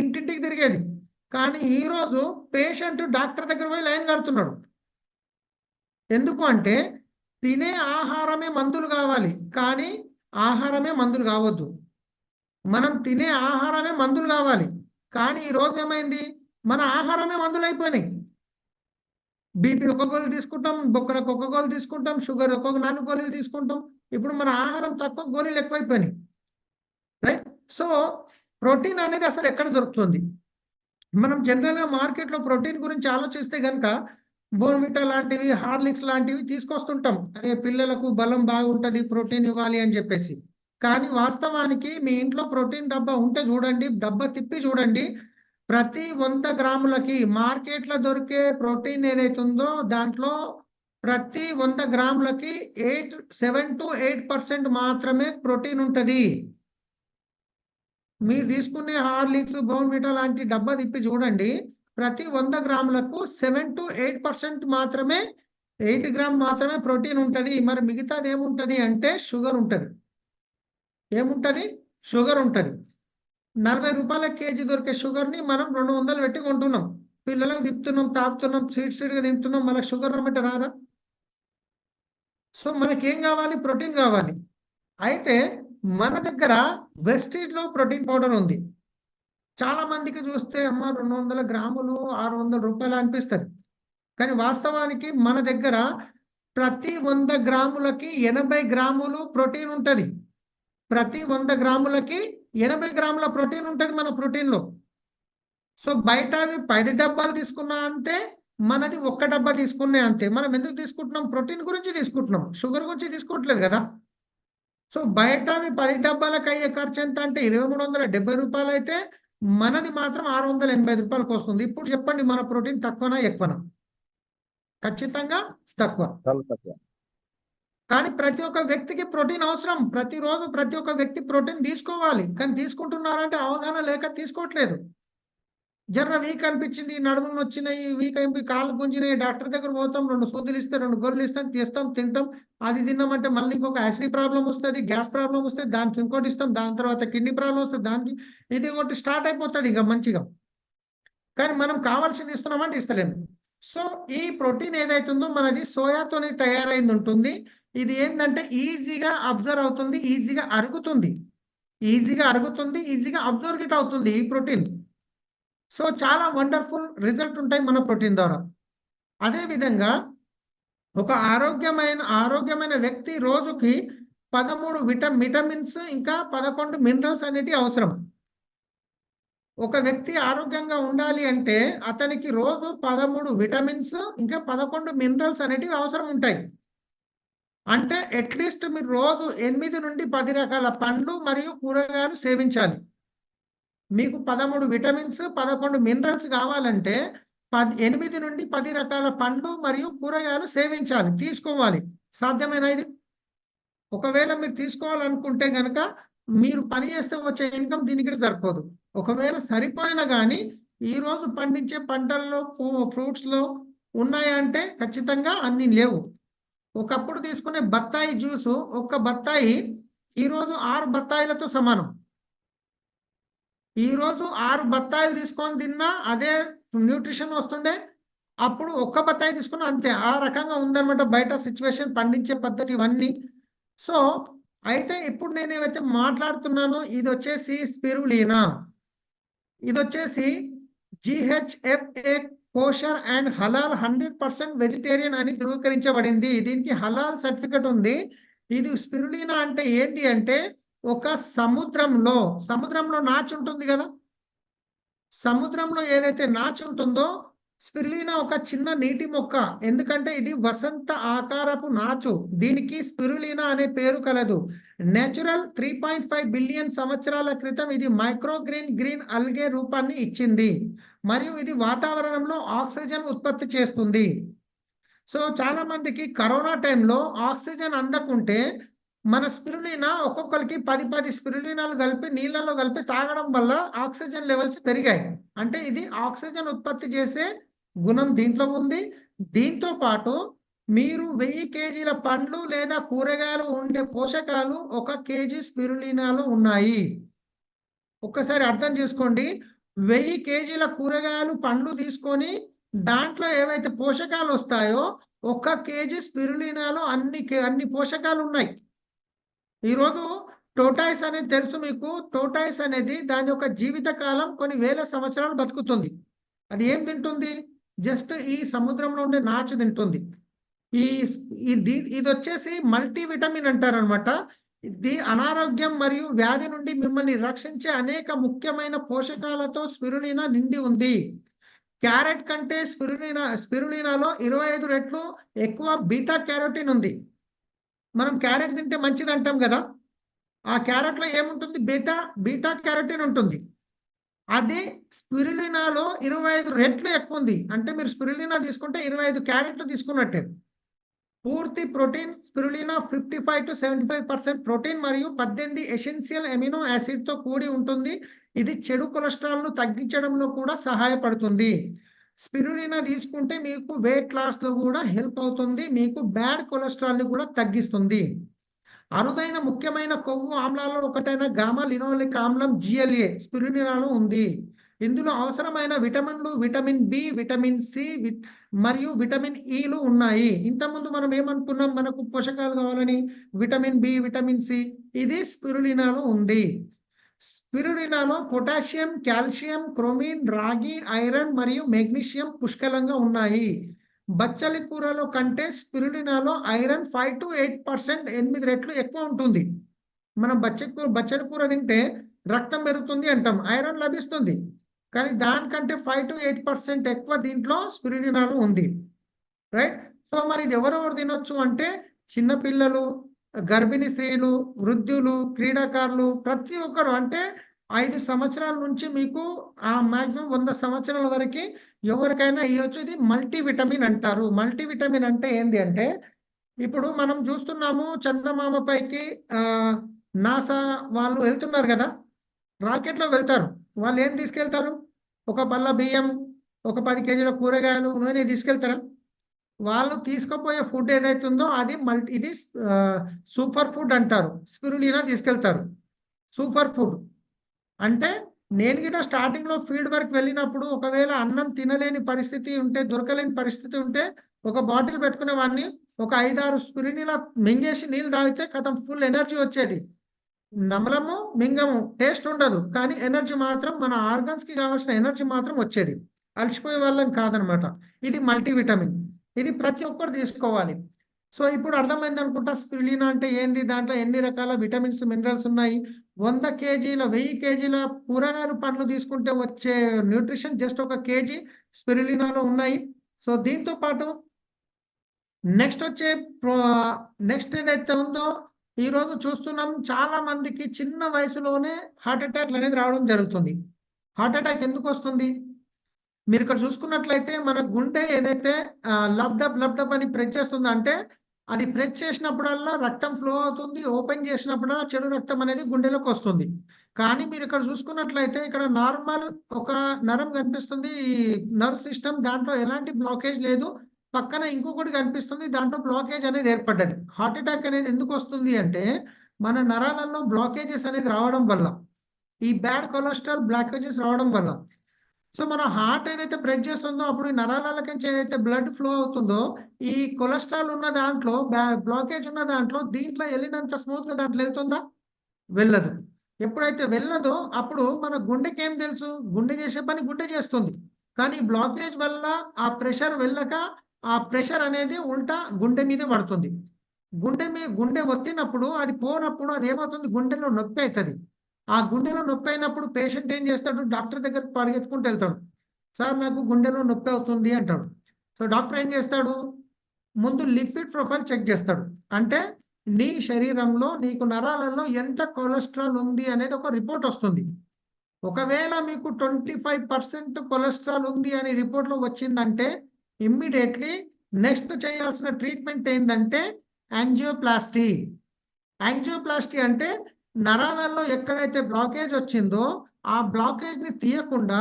ఇంటింటికి తిరిగేది. కానీ ఈరోజు పేషెంట్ డాక్టర్ దగ్గర పోయి లైన్ కడుతున్నాడు. ఎందుకు అంటే తినే ఆహారమే మందులు కావాలి, కానీ ఆహారమే మందులు కావద్దు. మనం తినే ఆహారమే మందులు కావాలి, కానీ ఈరోజు ఏమైంది, మన ఆహారమే మందులు అయిపోయినాయి. బీపీ ఒక గోళీ తీసుకుంటాం, బొక్కలకు ఒక గోళీ తీసుకుంటాం, షుగర్ ఒక్కొక్క 4 గోళీలు తీసుకుంటాం. ఇప్పుడు మన ఆహారం తక్కువ, గోళీలు ఎక్కువైపోయినాయి, రైట్. సో ప్రోటీన్ అనేది అసలు ఎక్కడ దొరుకుతుంది? మనం జనరల్గా మార్కెట్లో ప్రోటీన్ గురించి ఆలోచిస్తే కనుక బోర్న్విటా లాంటివి, హార్లిక్స్ లాంటివి తీసుకొస్తుంటాం. అరే పిల్లలకు బలం బాగుంటుంది, ప్రోటీన్ ఇవ్వాలి అని చెప్పేసి. కానీ వాస్తవానికి మీ ఇంట్లో ప్రోటీన్ డబ్బా ఉంటే చూడండి, డబ్బా తిప్పి చూడండి, ప్రతి 100 గ్రాములకి మార్కెట్లో దొరికే ప్రోటీన్ ఏదైతే ఉందో దాంట్లో ప్రతి 100 గ్రాములకి 7 to 8% మాత్రమే ప్రోటీన్ ఉంటుంది. మీరు తీసుకునే హార్లిక్స్, బోర్న్విటా లాంటి డబ్బా తిప్పి చూడండి, ప్రతి 100 గ్రాములకు 7 to 8% మాత్రమే, 8 గ్రామ్ మాత్రమే ప్రోటీన్ ఉంటుంది. మరి మిగతాది ఏముంటుంది అంటే షుగర్ ఉంటుంది. ఏముంటుంది? షుగర్ ఉంటుంది. 40 రూపాయల కేజీ దొరికే షుగర్ని మనం 200 పెట్టి కొంటున్నాం. పిల్లలకు తిప్పుతున్నాం, తాపుతున్నాం, స్వీట్గా తింటున్నాం, మనకు షుగర్ రమ్మంటే రాదా? సో మనకేం కావాలి? ప్రోటీన్ కావాలి. అయితే మన దగ్గర వెస్టీజ్లో ప్రోటీన్ పౌడర్ ఉంది. చాలా మందికి చూస్తే అమ్మ 200 గ్రాములు 600 రూపాయలు అనిపిస్తుంది, కానీ వాస్తవానికి మన దగ్గర ప్రతి 100 గ్రాములకి 80 గ్రాములు ప్రోటీన్ ఉంటుంది. ప్రతి 100 గ్రాములకి 80 గ్రాముల ప్రోటీన్ ఉంటుంది మన ప్రోటీన్లో. సో బయట అవి 10 డబ్బాలు తీసుకున్నా అంతే, మనది 1 డబ్బా తీసుకునే అంతే. మనం ఎందుకు తీసుకుంటున్నాం? ప్రోటీన్ గురించి తీసుకుంటున్నాం, షుగర్ గురించి తీసుకోవట్లేదు కదా. సో బయట అవి 10 డబ్బాలకు అయ్యే ఖర్చు ఎంత అంటే 2370 రూపాయలు అయితే మనది మాత్రం 685 రూపాయలకు వస్తుంది. ఇప్పుడు చెప్పండి, మన ప్రోటీన్ తక్కువనా ఎక్కువనా? ఖచ్చితంగా తక్కువ. కానీ ప్రతి ఒక్క వ్యక్తికి ప్రోటీన్ అవసరం. ప్రతిరోజు ప్రతి ఒక్క వ్యక్తి ప్రోటీన్ తీసుకోవాలి, కానీ తీసుకుంటున్నారంటే అవగాహన లేక తీసుకోవట్లేదు. జర్ర వీక్ అనిపించింది, నడుములు వచ్చినాయి, వీక్ అయిపోయి కాళ్ళు గుంజినాయి, డాక్టర్ దగ్గర పోతాం, 2 సూదులు ఇస్తే 2 గొర్రెలు ఇస్తాం, తీస్తాం, తింటాం. అది తిన్నామంటే మళ్ళీ ఇంకొక యాసిడ్ ప్రాబ్లం వస్తుంది, గ్యాస్ ప్రాబ్లం వస్తుంది, దానికి ఇంకోటి ఇస్తాం, దాని తర్వాత కిడ్నీ ప్రాబ్లం వస్తుంది, దానికి ఇది ఒకటి స్టార్ట్ అయిపోతుంది ఇంకా మంచిగా. కానీ మనం కావాల్సింది ఇస్తున్నామంటే ఇస్తలేము. సో ఈ ప్రోటీన్ ఏదైతుందో మనది సోయాతోనే తయారైంది ఉంటుంది. ఇది ఏంటంటే ఈజీగా అబ్జర్వ్ అవుతుంది, ఈజీగా అరుగుతుంది, ఈజీగా అబ్జర్వ్ అవుతుంది ఈ ప్రోటీన్. సో చాలా వండర్ఫుల్ రిజల్ట్ ఉంటాయి మన ప్రోటీన్ ద్వారా. అదేవిధంగా ఒక ఆరోగ్యమైన వ్యక్తి రోజుకి 13 విటమిన్స్ ఇంకా 11 మినరల్స్ అనేటివి అవసరం. ఒక వ్యక్తి ఆరోగ్యంగా ఉండాలి అంటే అతనికి రోజు 13 విటమిన్స్ ఇంకా 11 మినరల్స్ అనేటివి అవసరం ఉంటాయి. అంటే అట్లీస్ట్ మీరు రోజు 8 నుండి 10 రకాల పండ్లు మరియు కూరగాయలు సేవించాలి. మీకు 13 విటమిన్స్ 11 మినరల్స్ కావాలంటే 8 నుండి 10 రకాల పండ్లు మరియు కూరగాయలు సేవించాలి, తీసుకోవాలి. సాధ్యమేనా ఇది? ఒకవేళ మీరు తీసుకోవాలనుకుంటే కనుక మీరు పని చేస్తే వచ్చే ఇన్కమ్ దీనికి సరిపోదు. ఒకవేళ సరిపోయినా కానీ ఈరోజు పండించే పంటల్లో, ఫ్రూట్స్లో ఉన్నాయంటే ఖచ్చితంగా అన్ని లేవు. ఒకప్పుడు తీసుకునే బత్తాయి జ్యూసు, ఒక్క బత్తాయి ఈరోజు 6 బత్తాయిలతో సమానం. ఈరోజు 6 బత్తాయిలు తీసుకొని తిన్నా అదే న్యూట్రిషన్ వస్తుండే, అప్పుడు ఒక్క బత్తాయి తీసుకున్నా అంతే. ఆ రకంగా ఉందన్నమాట బయట సిట్యుయేషన్, పండించే పద్ధతి ఇవన్నీ. సో, అయితే ఇప్పుడు నేనేవైతే మాట్లాడుతున్నానో ఇదొచ్చేసి స్పిరులినా. ఇదొచ్చేసి GHFA kosher and halal 100% vegetarian అని ధృవీకరించబడింది. దీనికి హలాల్ సర్టిఫికేట్ ఉంది. ఇది స్పిరులినా అంటే ఏంది అంటే, ఒక సముద్రంలో నాచు ఉంటుంది గదా! సముద్రంలో ఏదైతే నాచు ఉంటుందో, స్పిరులినా ఒక చిన్న నీటి మొక్క. ఎందుకంటే ఇది వసంత ఆకారపు నాచు. దీనికి స్పిరులినా అనే పేరు కలదు. నేచురల్ 3.5 బిలియన్ సంవత్సరాల క్రితం ఇది గ్రీన్ అల్గే రూపాన్ని ఇచ్చింది. మరియు ఇది వాతావరణంలో ఆక్సిజన్ ఉత్పత్తి చేస్తుంది. సో, చాలా మందికి కరోనా టైంలో ఆక్సిజన్ అందకుంటే మన స్పిరులినా ఒక్కొక్కరికి 10 స్పిరులినాలు కలిపి నీళ్ళలో కలిపి తాగడం వల్ల ఆక్సిజన్ లెవెల్స్ పెరిగాయి. అంటే ఇది ఆక్సిజన్ ఉత్పత్తి చేసే గుణం దీంట్లో ఉంది. దీంతో పాటు మీరు 1000 కేజీల పండ్లు లేదా కూరగాయలు ఉండే పోషకాలు 1 కేజీ స్పిరులినాలో ఉన్నాయి. ఒక్కసారి అర్థం చేసుకోండి. 1000 కేజీల కూరగాయలు, పండ్లు తీసుకొని దాంట్లో ఏవైతే పోషకాలు వస్తాయో 1 కేజీ స్పిరులినాలో అన్ని పోషకాలు ఉన్నాయి. ఈరోజు టోటాయిస్ అనేది తెలుసు మీకు. టోటాయిస్ అనేది దాని యొక్క జీవిత కాలం కొన్ని వేల సంవత్సరాలు బతుకుతుంది. అది ఏం తింటుంది? జస్ట్ ఈ సముద్రంలో ఉండే నాచు తింటుంది. ఇదొచ్చేసి మల్టీ విటమిన్ అంటారనమాట. ఇది అనారోగ్యం మరియు వ్యాధి నుండి మిమ్మల్ని రక్షించే అనేక ముఖ్యమైన పోషకాలతో స్పిరులినా నిండి ఉంది. క్యారెట్ కంటే స్పిరులినాలో 25 రెట్లు ఎక్కువ బీటా క్యారోటిన్ ఉంది. మనం క్యారెట్ తింటే మంచిది అంటాం కదా! ఆ క్యారెట్‌లో ఏముంటుంది? బీటా క్యారోటిన్ ఉంటుంది. అదే స్పిరులినాలో 25 రెట్లు ఎక్కువుంది. అంటే మీరు స్పిరులినా తీసుకుంటే 25 క్యారెట్లు తీసుకున్నట్టే. పూర్తి ప్రోటీన్ స్పిరులినా 55-75% ప్రోటీన్ మరియు 18 ఎసెన్షియల్ అమినో యాసిడ్‌తో కూడి ఉంటుంది. ఇది చెడు కొలెస్ట్రాల్‌ను తగ్గించడంలో కూడా సహాయపడుతుంది. స్పిరులినా తీసుకుంటే మీకు వెయిట్ లాస్‌లో కూడా హెల్ప్ అవుతుంది. మీకు బ్యాడ్ కొలెస్ట్రాల్‌ని కూడా తగ్గిస్తుంది. అరుదైన ముఖ్యమైన కొవ్వు ఆమ్లాలలో ఒకటైన గామా లినోలిక్ ఆమ్లం GLA స్పిరులినాలో ఉంది. ఇందులో అవసరమైన విటమిన్లు విటమిన్ బి, విటమిన్ సి మరియు విటమిన్ ఈలు ఉన్నాయి. ఇంతకుముందు మనం ఏమనుకున్నాం, మనకు పోషకాలు కావాలని విటమిన్ బి, విటమిన్ సి, ఇది స్పిరులినాలో ఉంది. స్పిరులినాలో పొటాషియం, కాల్షియం, క్రోమిన్, రాగి, ఐరన్ మరియు మెగ్నీషియం పుష్కలంగా ఉన్నాయి. బచ్చలి కూరలో కంటే స్పిరులినాలో ఐరన్ 5-8% 8 రెట్లు ఎక్కువ ఉంటుంది. మనం బచ్చలి కూర తింటే రక్తం పెరుగుతుంది అంటాం, ఐరన్ లభిస్తుంది. కానీ దానికంటే 5-8% ఎక్కువ దీంట్లో స్పిరులినాలో ఉంది. రైట్? సో, మరి ఇది ఎవరెవరు తినొచ్చు అంటే చిన్న పిల్లలు, గర్భిణీ స్త్రీలు, వృద్ధులు, క్రీడాకారులు ప్రతి ఒక్కరు. అంటే 5 సంవత్సరాల నుంచి మీకు మాక్సిమం 100 సంవత్సరాల వరకి ఎవరికైనా ఇయ్యొచ్చు. ఇది మల్టీ విటమిన్ అంటారు. మల్టీ విటమిన్ అంటే ఏంది అంటే, ఇప్పుడు మనం చూస్తున్నాము చందమామ పైకి నాసా వాళ్ళు వెళ్తున్నారు కదా! రాకెట్‌లో వెళ్తారు. వాళ్ళు ఏం తీసుకెళ్తారు? ఒక బల్ల బియ్యం, ఒక 10 కేజీల కూరగాయలు, నూనె తీసుకెళ్తారా? వాళ్ళు తీసుకుపోయే ఫుడ్ ఏదైతే ఉందో అది ఇది సూపర్ ఫుడ్ అంటారు. స్పిరులినా తీసుకెళ్తారు. Super food. అంటే నేను గిట్ట స్టార్టింగ్‌లో ఫీల్డ్ వర్క్ వెళ్ళినప్పుడు ఒకవేళ అన్నం తినలేని పరిస్థితి ఉంటే, దొరకలేని పరిస్థితి ఉంటే ఒక బాటిల్ పెట్టుకునేవాడిని. ఒక 5, 6 స్పిరులినా మింగేసి నీళ్ళు తాగితే ఖతం ఫుల్ ఎనర్జీ వచ్చేది. నమలము, మింగము, టేస్ట్ ఉండదు. కానీ ఎనర్జీ మాత్రం మన ఆర్గాన్స్‌కి కావాల్సిన ఎనర్జీ మాత్రం వచ్చేది. అలసిపోయే వాళ్ళం కాదనమాట. ఇది మల్టీ విటమిన్. ఇది ప్రతి ఒక్కరు తీసుకోవాలి. సో, ఇప్పుడు అర్థమైందనుకుంటా స్పిరులినా అంటే ఏంది? దాంట్లో ఎన్ని రకాల విటమిన్స్, మినరల్స్ ఉన్నాయి. 100 కేజీల, 1000 కేజీల కూరగాయలు, పండ్లు తీసుకుంటే వచ్చే న్యూట్రిషన్ జస్ట్ 1 కేజీ స్పిరులినాలో ఉన్నాయి. సో, దీంతో పాటు నెక్స్ట్ వచ్చే నెక్స్ట్ ఏదైతే ఉందో ఈరోజు చూస్తున్నాం చాలా మందికి చిన్న వయసులోనే హార్ట్ అటాక్‌లు అనేది రావడం జరుగుతుంది. హార్ట్ అటాక్ ఎందుకు వస్తుంది? మీరు ఇక్కడ చూసుకున్నట్లయితే మన గుండె ఏదైతే లబ్‌డబ్ అని ప్రెస్ చేస్తుందో, అంటే అది ప్రెస్ చేసినప్పుడల్లా రక్తం ఫ్లో అవుతుంది. ఓపెన్ చేసినప్పుడల్లా చెడు రక్తం అనేది గుండెలోకి వస్తుంది. కానీ మీరు ఇక్కడ చూసుకున్నట్లయితే ఇక్కడ నార్మల్ ఒక నరం కనిపిస్తుంది. ఈ నర్వ్ సిస్టమ్ దాంట్లో ఎలాంటి బ్లాకేజ్ లేదు. పక్కన ఇంకొకటి కనిపిస్తుంది. దాంట్లో బ్లాకేజ్ అనేది ఏర్పడ్డది. హార్ట్ అటాక్ అనేది ఎందుకు వస్తుంది అంటే మన నరాలలో బ్లాకేజెస్ అనేది రావడం వల్ల. ఈ బ్యాడ్ కొలెస్ట్రాల్ బ్లాకేజెస్ రావడం వల్ల. సో మన హార్ట్ ఏదైతే బ్రేక్ చేస్తుందో అప్పుడు ఈ నరాలకి ఏదైతే బ్లడ్ ఫ్లో అవుతుందో ఈ కొలెస్ట్రాల్ ఉన్న దాంట్లో బ్లాకేజ్ ఉన్న దాంట్లో దీంట్లో వెళ్ళినంత స్మూత్ గా దాంట్లో వెళ్తుందా? వెళ్ళదు. ఎప్పుడైతే వెళ్ళదో అప్పుడు మన గుండెకి ఏం తెలుసు? గుండె చేసే పని గుండె చేస్తుంది. కానీ బ్లాకేజ్ వల్ల ఆ ప్రెషర్ వెళ్ళక ఆ ప్రెషర్ అనేది ఉల్టా గుండె మీద పడుతుంది. గుండె ఒత్తినప్పుడు అది పోనప్పుడు అది ఏమవుతుంది? గుండెలో నొప్పి అవుతుంది. ఆ గుండెలో నొప్పి అయినప్పుడు పేషెంట్ ఏం చేస్తాడు? డాక్టర్ దగ్గరికి పరిగెత్తుకుంటూ వెళ్తాడు. సార్ నాకు గుండెలో నొప్పి అవుతుంది అంటాడు. సో డాక్టర్ ఏం చేస్తాడు? ముందు లిపిడ్ ప్రొఫైల్ చెక్ చేస్తాడు. అంటే నీ శరీరంలో నీకు నరాలలో ఎంత కొలెస్ట్రాల్ ఉంది అనేది ఒక రిపోర్ట్ వస్తుంది. ఒకవేళ మీకు 25% కొలెస్ట్రాల్ ఉంది అని రిపోర్ట్లో వచ్చిందంటే ఇమ్మీడియట్లీ నెక్స్ట్ చేయాల్సిన ట్రీట్మెంట్ ఏంటంటే యాంజియోప్లాస్టీ. యాంజియోప్లాస్టీ అంటే నరాలలో ఎక్కడైతే బ్లాకేజ్ వచ్చిందో ఆ బ్లాకేజ్ని తీయకుండా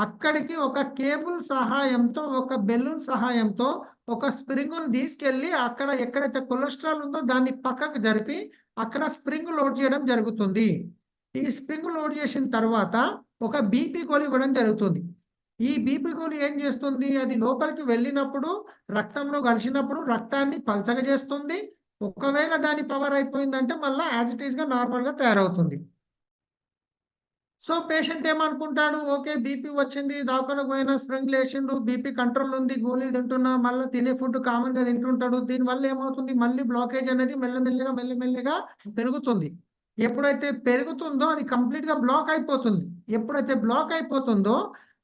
అక్కడికి ఒక కేబుల్ సహాయంతో ఒక బెలూన్ సహాయంతో ఒక స్ప్రింగును తీసుకెళ్ళి అక్కడ ఎక్కడైతే కొలెస్ట్రాల్ ఉందో దాన్ని పక్కకు జరిపి అక్కడ స్ప్రింగ్ లోడ్ చేయడం జరుగుతుంది. ఈ స్ప్రింగ్ లోడ్ చేసిన తర్వాత ఒక బీపీ గోళీ ఇవ్వడం జరుగుతుంది. ఈ బీపీ గోళీ ఏం చేస్తుంది? అది లోపలికి వెళ్ళినప్పుడు రక్తంలో కలిసినప్పుడు రక్తాన్ని పల్చగా చేస్తుంది. ఒకవేళ దాని పవర్ అయిపోయిందంటే మళ్ళీ యాజ్ ఇట్ ఈస్గా నార్మల్గా తయారవుతుంది. సో పేషెంట్ ఏమనుకుంటాడు? ఓకే, బీపీ వచ్చింది, దవాఖానకు పోయినా స్ప్రింగ్ లేచిండు, బీపీ కంట్రోల్ ఉంది, గోళీలు తింటున్నా, మళ్ళీ తినే ఫుడ్ కామన్గా తింటుంటాడు. దీనివల్ల ఏమవుతుంది? మళ్ళీ బ్లాకేజ్ అనేది మెల్లమెల్లగా పెరుగుతుంది. ఎప్పుడైతే పెరుగుతుందో అది కంప్లీట్గా బ్లాక్ అయిపోతుంది. ఎప్పుడైతే బ్లాక్ అయిపోతుందో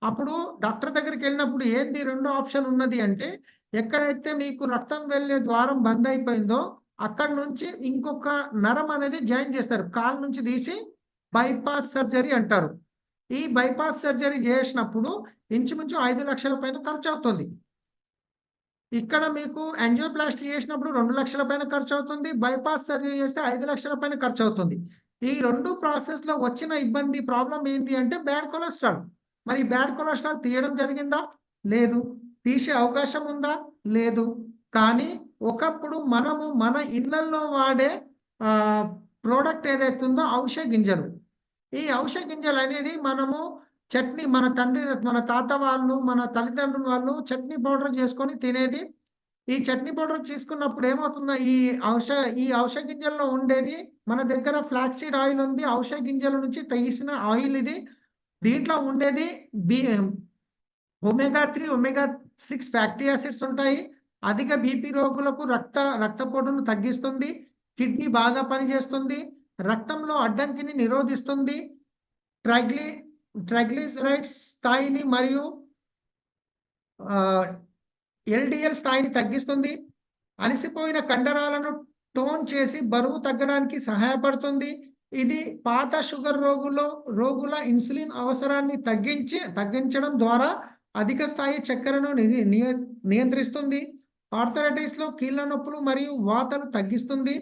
అప్పుడు డాక్టర్ దగ్గరికి వెళ్ళినప్పుడు ఏంది రెండో ఆప్షన్ ఉన్నది అంటే ఎక్కడైతే మీకు రక్తం వెళ్ళే ద్వారం బంద్ అయిపోయిందో అక్కడ నుంచి ఇంకొక నరం అనేది జాయిన్ చేస్తారు. కాలు నుంచి తీసి బైపాస్ సర్జరీ అంటారు. ఈ బైపాస్ సర్జరీ చేసినప్పుడు ఇంచుమించు 5 లక్షల పైన ఖర్చు అవుతుంది. ఇక్కడ మీకు యాంజియోప్లాస్టీ చేసినప్పుడు 2 లక్షల పైన ఖర్చు అవుతుంది. బైపాస్ సర్జరీ చేస్తే 5 లక్షల పైన ఖర్చు అవుతుంది. ఈ 2 ప్రాసెస్‌లో వచ్చిన ప్రాబ్లమ్ ఏంటి అంటే బ్యాడ్ కొలెస్ట్రాల్. మరి బ్యాడ్ కొలెస్ట్రాల్ తీయడం జరిగిందా? లేదు. తీసే అవకాశం ఉందా? లేదు. కానీ ఒకప్పుడు మనము మన ఇళ్లల్లో వాడే ప్రోడక్ట్ ఏదైతే ఉందో అవిసె గింజలు. ఈ అవిసె గింజలు అనేది మనము చట్నీ మన తాత వాళ్ళు, మన తల్లిదండ్రుల వాళ్ళు చట్నీ పౌడర్ చేసుకొని తినేది. ఈ చట్నీ పౌడర్ తీసుకున్నప్పుడు ఏమవుతుందో ఈ ఔషధ గింజల్లో ఉండేది మన దగ్గర ఫ్లాక్సీడ్ ఆయిల్ ఉంది. ఔషధ గింజల నుంచి తీసిన ఆయిల్ ఇది. దీంట్లో ఉండేది ఒమేగా 3, ఒమేగా 6 ఫ్యాటీ యాసిడ్స్ ఉంటాయి. అధిక బీపీ రోగులకు రక్తపోటును తగ్గిస్తుంది. కిడ్నీ బాగా పనిచేస్తుంది. రక్తంలో అడ్డంకిని నిరోధిస్తుంది. ట్రైగ్లిసరైడ్స్ స్థాయిని మరియు ఎల్డిఎల్ స్థాయిని తగ్గిస్తుంది. అలసిపోయిన కండరాలను టోన్ చేసి బరువు తగ్గడానికి సహాయపడుతుంది. ఇది పాత షుగర్ రోగుల ఇన్సులిన్ అవసరాన్ని తగ్గించడం ద్వారా అధిక స్థాయి చక్కెరను నియంత్రిస్తుంది. ఆర్థరైటిస్లో కీళ్ళ నొప్పులు మరియు వాతలు తగ్గిస్తుంది.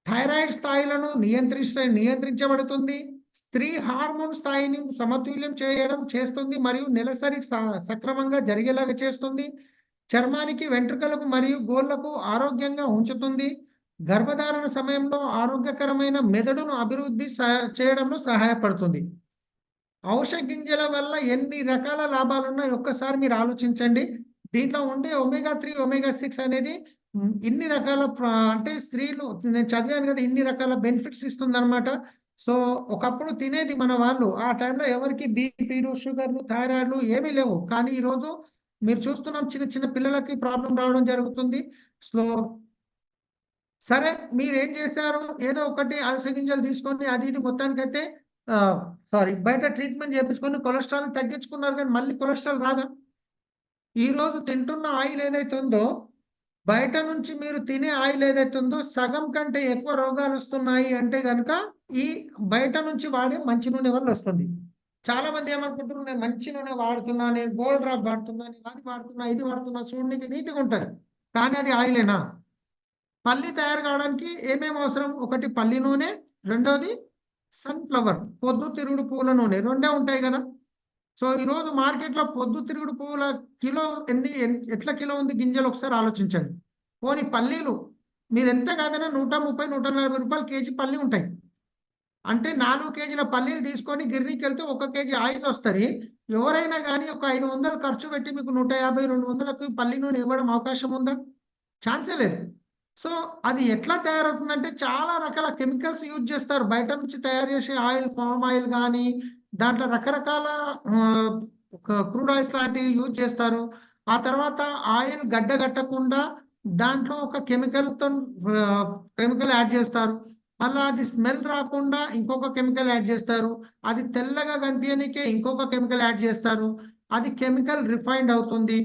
థైరాయిడ్ స్థాయిలను నియంత్రించబడుతుంది. స్త్రీ హార్మోన్ స్థాయిని సమతుల్యం చేస్తుంది మరియు నెలసరి సక్రమంగా జరిగేలాగా చేస్తుంది. చర్మానికి, వెంట్రుకలకు మరియు గోళ్లకు ఆరోగ్యంగా ఉంచుతుంది. గర్భధారణ సమయంలో ఆరోగ్యకరమైన మెదడును అభివృద్ధి చేయడంలో సహాయపడుతుంది. ఔషధ గింజల వల్ల ఎన్ని రకాల లాభాలు ఉన్నాయో ఒక్కసారి మీరు ఆలోచించండి. దీంట్లో ఉండే ఒమేగా 3, ఒమేగా 6 అనేది ఇన్ని రకాల అంటే స్త్రీలు నేను చదివాను కదా, ఇన్ని రకాల బెనిఫిట్స్ ఇస్తుందన్నమాట. సో ఒకప్పుడు తినేది మన వాళ్ళు. ఆ టైంలో ఎవరికి బీపీలు, షుగర్లు, థైరాయిడ్లు ఏమీ లేవు. కానీ ఈరోజు మీరు చూస్తున్నాం చిన్న పిల్లలకి ప్రాబ్లం రావడం జరుగుతుంది. సో సరే, మీరేం చేశారు? ఏదో ఒకటి అలస గింజలు తీసుకొని అది ఇది మొత్తానికైతే బయట ట్రీట్మెంట్ చేయించుకొని కొలెస్ట్రాల్ తగ్గించుకున్నారు. కానీ మళ్ళీ కొలెస్ట్రాల్ రాదా? ఈరోజు తింటున్న ఆయిల్ ఏదైతే ఉందో బయట నుంచి మీరు తినే ఆయిల్ ఏదైతే ఉందో సగం కంటే ఎక్కువ రోగాలు వస్తున్నాయి అంటే కనుక ఈ బయట నుంచి వాడే మంచి నూనె వల్ల వస్తుంది. చాలా మంది ఏమనుకుంటున్నారు, నేను మంచి నూనె వాడుతున్నా, నేను గోల్డ్ డ్రాప్ వాడుతున్నా, నేను అది వాడుతున్నా, ఇది వాడుతున్నా, చూడడానికి నీట్గా ఉంటుంది. కానీ అది ఆయిలేనా? పల్లి తయారు కావడానికి ఏమేమి అవసరం? ఒకటి పల్లి నూనె, రెండోది సన్ఫ్లవర్ పొద్దుతిరుగుడు పువ్వుల నూనె, రెండే ఉంటాయి కదా. సో ఈరోజు మార్కెట్లో పొద్దుతిరుగుడు పువ్వుల కిలో ఎట్లా కిలో ఉంది గింజలు ఒకసారి ఆలోచించండి. పోనీ పల్లీలు మీరు ఎంత కాదన్నా 130, 140 రూపాయలు కేజీ పల్లి ఉంటాయి. అంటే 4 కేజీల పల్లీలు తీసుకొని గిర్నీకి వెళ్తే 1 కేజీ ఆయిల్ వస్తుంది. ఎవరైనా కానీ ఒక 500 ఖర్చు పెట్టి మీకు 150, 200కి పల్లి నూనె ఇవ్వడం అవకాశం ఉందా? ఛాన్సే లేదు. సో, అది ఎట్లా తయారవుతుందంటే చాలా రకాల కెమికల్స్ యూజ్ చేస్తారు. బయట నుంచి తయారు చేసే ఆయిల్, పామ్ ఆయిల్ గానీ, దాంట్లో రకరకాల ఆహ్, క్రూడ్ ఆయిల్స్ లాంటివి యూజ్ చేస్తారు. ఆ తర్వాత ఆయిల్ గడ్డగట్టకుండా దాంట్లో ఒక కెమికల్ యాడ్ చేస్తారు. మళ్ళా అది స్మెల్ రాకుండా ఇంకొక కెమికల్ యాడ్ చేస్తారు. అది తెల్లగా కనిపియనీకే ఇంకొక కెమికల్ యాడ్ చేస్తారు. అది కెమికల్ రిఫైన్డ్ అవుతుంది.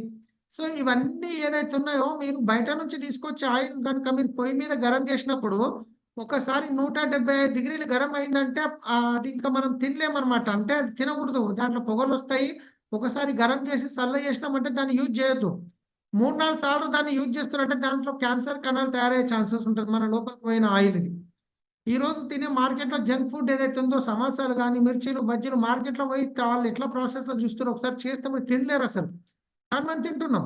సో, ఇవన్నీ ఏదైతే ఉన్నాయో మీరు బయట నుంచి తీసుకొచ్చే ఆయిల్ గనుక మీరు పొయ్యి మీద గరం చేసినప్పుడు ఒకసారి 175 డిగ్రీలు గరం అయిందంటే అది ఇంకా మనం తినలేమనమాట. అంటే అది తినకూడదు. దాంట్లో పొగలొస్తాయి. ఒకసారి గరం చేసి చల్ల చేసినామంటే దాన్ని యూజ్ చేయొద్దు. 3, 4 సార్లు దాన్ని యూజ్ చేస్తున్నారంటే దాంట్లో క్యాన్సర్ కణాలు తయారయ్యే ఛాన్సెస్ ఉంటది. మన లోపలికి పోయిన ఆయిల్ ఇది. ఈరోజు తినే మార్కెట్‌లో జంక్ ఫుడ్ ఏదైతే ఉందో సమోసాలు గాని, మిర్చీలు, బజ్జీలు మార్కెట్‌లో పోయి వాళ్ళు ఎట్లా ప్రాసెస్‌లో చూస్తుర్రో ఒకసారి చేస్తే మీరు తినలేరసలు. కానీ మనం తింటున్నాం.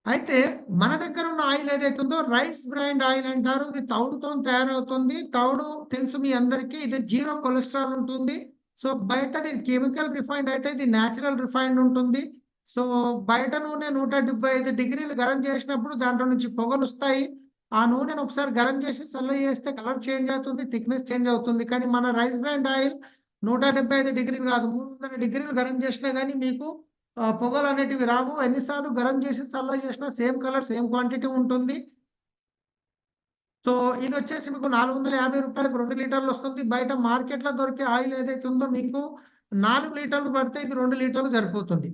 అయితే మన దగ్గర ఉన్న ఆయిల్ ఏదైతే ఉందో రైస్ బ్రాండ్ ఆయిల్ అంటారు. ఇది తౌడుతోని తయారవుతుంది. తౌడు తెలుసు మీ అందరికీ. ఇది 0 కొలెస్ట్రాల్ ఉంటుంది. సో, బయటది కెమికల్ రిఫైన్డ్ అయితే ఇది నేచురల్ రిఫైన్డ్ ఉంటుంది. సో, బయట నూనె 175 డిగ్రీలు గరం చేసినప్పుడు దాంట్లో నుంచి పొగలొస్తాయి. ఆ నూనెను ఒకసారి గరం చేసి చల్ల చేస్తే కలర్ చేంజ్ అవుతుంది. థిక్‌నెస్ చేంజ్ అవుతుంది. కానీ మన రైస్ బ్రాండ్ ఆయిల్ 175 డిగ్రీలు కాదు 300 డిగ్రీలు గరం చేసినా గానీ మీకు పొగలనేటివి రావు. ఎన్ని సార్లు గరం చేసి చల్ల చేసినా సేమ్ కలర్, సేమ్ క్వాంటిటీ ఉంటుంది. సో, ఇదొచ్చేసి మీకు రూ. 450కి 2 లీటర్లొస్తుంది. బయట మార్కెట్‌లో దొరికే ఆయిల్ ఏదైతే ఉందో మీకు 4 లీటర్లు పడితే ఇది 2 లీటర్లు సరిపోతుంది.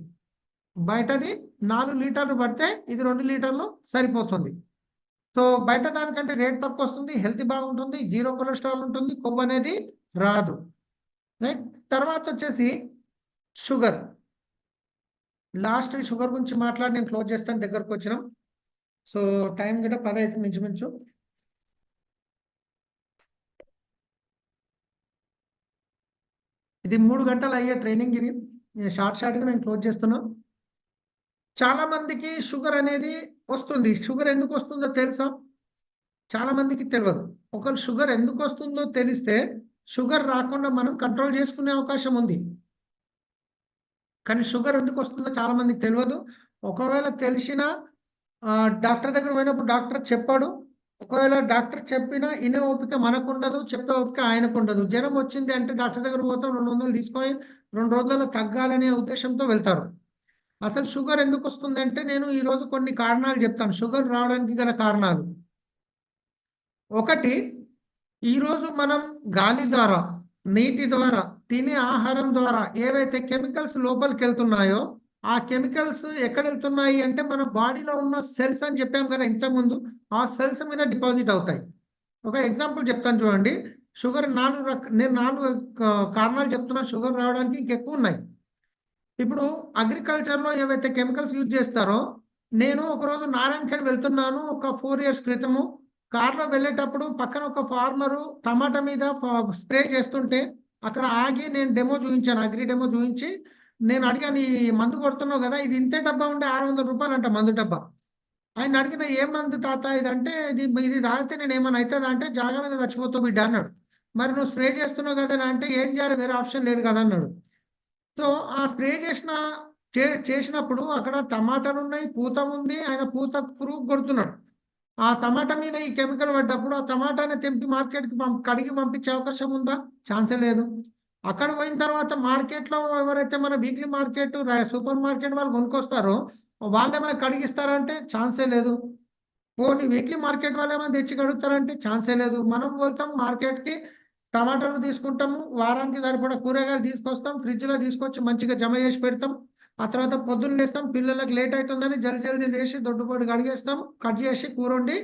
బయటది 4 లీటర్లు పడితే ఇది 2 లీటర్లు సరిపోతుంది. సో, బయట దానికంటే రేట్ తక్కువొస్తుంది. హెల్త్ బాగుంటుంది. 0 కొలెస్ట్రాల్ ఉంటుంది. కొవ్వనేది రాదు. రైట్. తర్వాతొచ్చేసి షుగర్. లాస్ట్ షుగర్ గురించి మాట్లాడి నేను క్లోజ్ చేస్తాను దగ్గరకొచ్చినాం. సో, టైం గూడా 10 అయితుంది ఇంచుమించు. ఇది 3 గంటలు అయ్యే ట్రైనింగ్ ఇది. షార్ట్‌గా నేను క్లోజ్ చేస్తున్నా. చాలా మందికి షుగర్ అనేది వస్తుంది. షుగర్ ఎందుకొస్తుందో తెలుసా? చాలా మందికి తెలవదు. ఒకవేళ షుగర్ ఎందుకొస్తుందో తెలిస్తే షుగర్ రాకుండా మనం కంట్రోల్ చేసుకునే అవకాశం ఉంది. కానీ షుగర్ ఎందుకొస్తుందో చాలా మందికి తెలవదు. ఒకవేళ తెలిసినా డాక్టర్ దగ్గర పోయినప్పుడు డాక్టర్ చెప్పాడు. ఒకవేళ డాక్టర్ చెప్పినా ఇనే ఓపిక మనకుండదు. చెప్పే ఓపిక ఆయనకుండదు. జ్వరం వచ్చింది అంటే డాక్టర్ దగ్గరికి పోతాం 200 తీసుకొని 2 రోజులలో తగ్గాలనే ఉద్దేశంతో వెళ్తారు. అసలు షుగర్ ఎందుకొస్తుందంటే నేను ఈరోజు కొన్ని కారణాలు చెప్తాను. షుగర్ రావడానికి గల కారణాలు. ఒకటి ఈరోజు మనం గాలి ద్వారా, నీటి ద్వారా, తినే ఆహారం ద్వారా ఏవైతే కెమికల్స్ లోపలికెళ్తున్నాయో, ఆ కెమికల్స్ ఎక్కడెళ్తున్నాయి అంటే మన బాడీలో ఉన్న సెల్స్ అని చెప్పాం కదా ఇంతకుముందు. ఆ సెల్స్ మీద డిపాజిట్ అవుతాయి. ఒక ఎగ్జాంపుల్ చెప్తాను చూడండి. షుగర్ నేను 4 కారణాలు చెప్తున్నాను షుగర్ రావడానికి ఇంకెక్కువున్నాయి. ఇప్పుడు అగ్రికల్చర్‌లో ఏవైతే కెమికల్స్ యూజ్ చేస్తారో, నేను ఒకరోజు నారాయణఖేడ్ వెళ్తున్నాను. ఒక 4 ఇయర్స్ క్రితము. కార్‌లో వెళ్ళేటప్పుడు పక్కన ఒక ఫార్మరు టమాటా మీద స్ప్రే చేస్తుంటే, అక్కడ ఆగి నేను డెమో చూయించాను. అగ్రి డెమో చూయించి, నేను అడిగాను, "ఈ మందు కొడుతున్నావు గదా! ఇది ఇంతే డబ్బా ఉండే రూ. 600 మందు డబ్బా." ఆయన్ని అడిగిన, "ఏం మందు తాత ఇదంటే?" ఇది తాగితే నేనేమన్నా అయితదా?" అంటే, "జాగా మీద చచ్చిపోతావు బిడ్డ" అన్నాడు. "మరి నువ్వు స్ప్రే చేస్తున్నావు గదా!" అంటే, "ఏం చేయాలి? వేరే ఆప్షన్ లేదు కదా!" అన్నాడు. సో, ఆ స్ప్రే చేసినప్పుడు అక్కడ టమాటాలున్నాయి, పూత ఉంది. ఆయన పూత పురుగు కొడుతున్నాడు. ఆ టమాటా మీద ఈ కెమికల్ పడ్డప్పుడు ఆ టమాటాని తెంపి మార్కెట్‌కి కడిగి పంపించే అవకాశం ఉందా? ఛాన్సే లేదు. అక్కడ పోయిన తర్వాత మార్కెట్‌లో ఎవరైతే మన వీక్లీ మార్కెట్, సూపర్ మార్కెట్ వాళ్ళు కొనుక్కొస్తారో వాళ్ళేమైనా కడిగిస్తారంటే ఛాన్సే లేదు. పోనీ వీక్లీ మార్కెట్ వాళ్ళేమైనా తెచ్చి కడుగుతారంటే ఛాన్సే లేదు. మనం పోతాం మార్కెట్‌కి టమాటాలు తీసుకుంటాము. వారానికి సరిపడా కూరగాయలు తీసుకొస్తాం. ఫ్రిడ్జ్‌లో తీసుకొచ్చి మంచిగా జమ చేసి పెడతాం. ఆ తర్వాత పొద్దున్న లేస్తాం. పిల్లలకి లేట్ అయితుందని జల్దీ లేసి దొడ్డుబొడ్డు కడిగేస్తాం. కట్ చేసి కూరొండి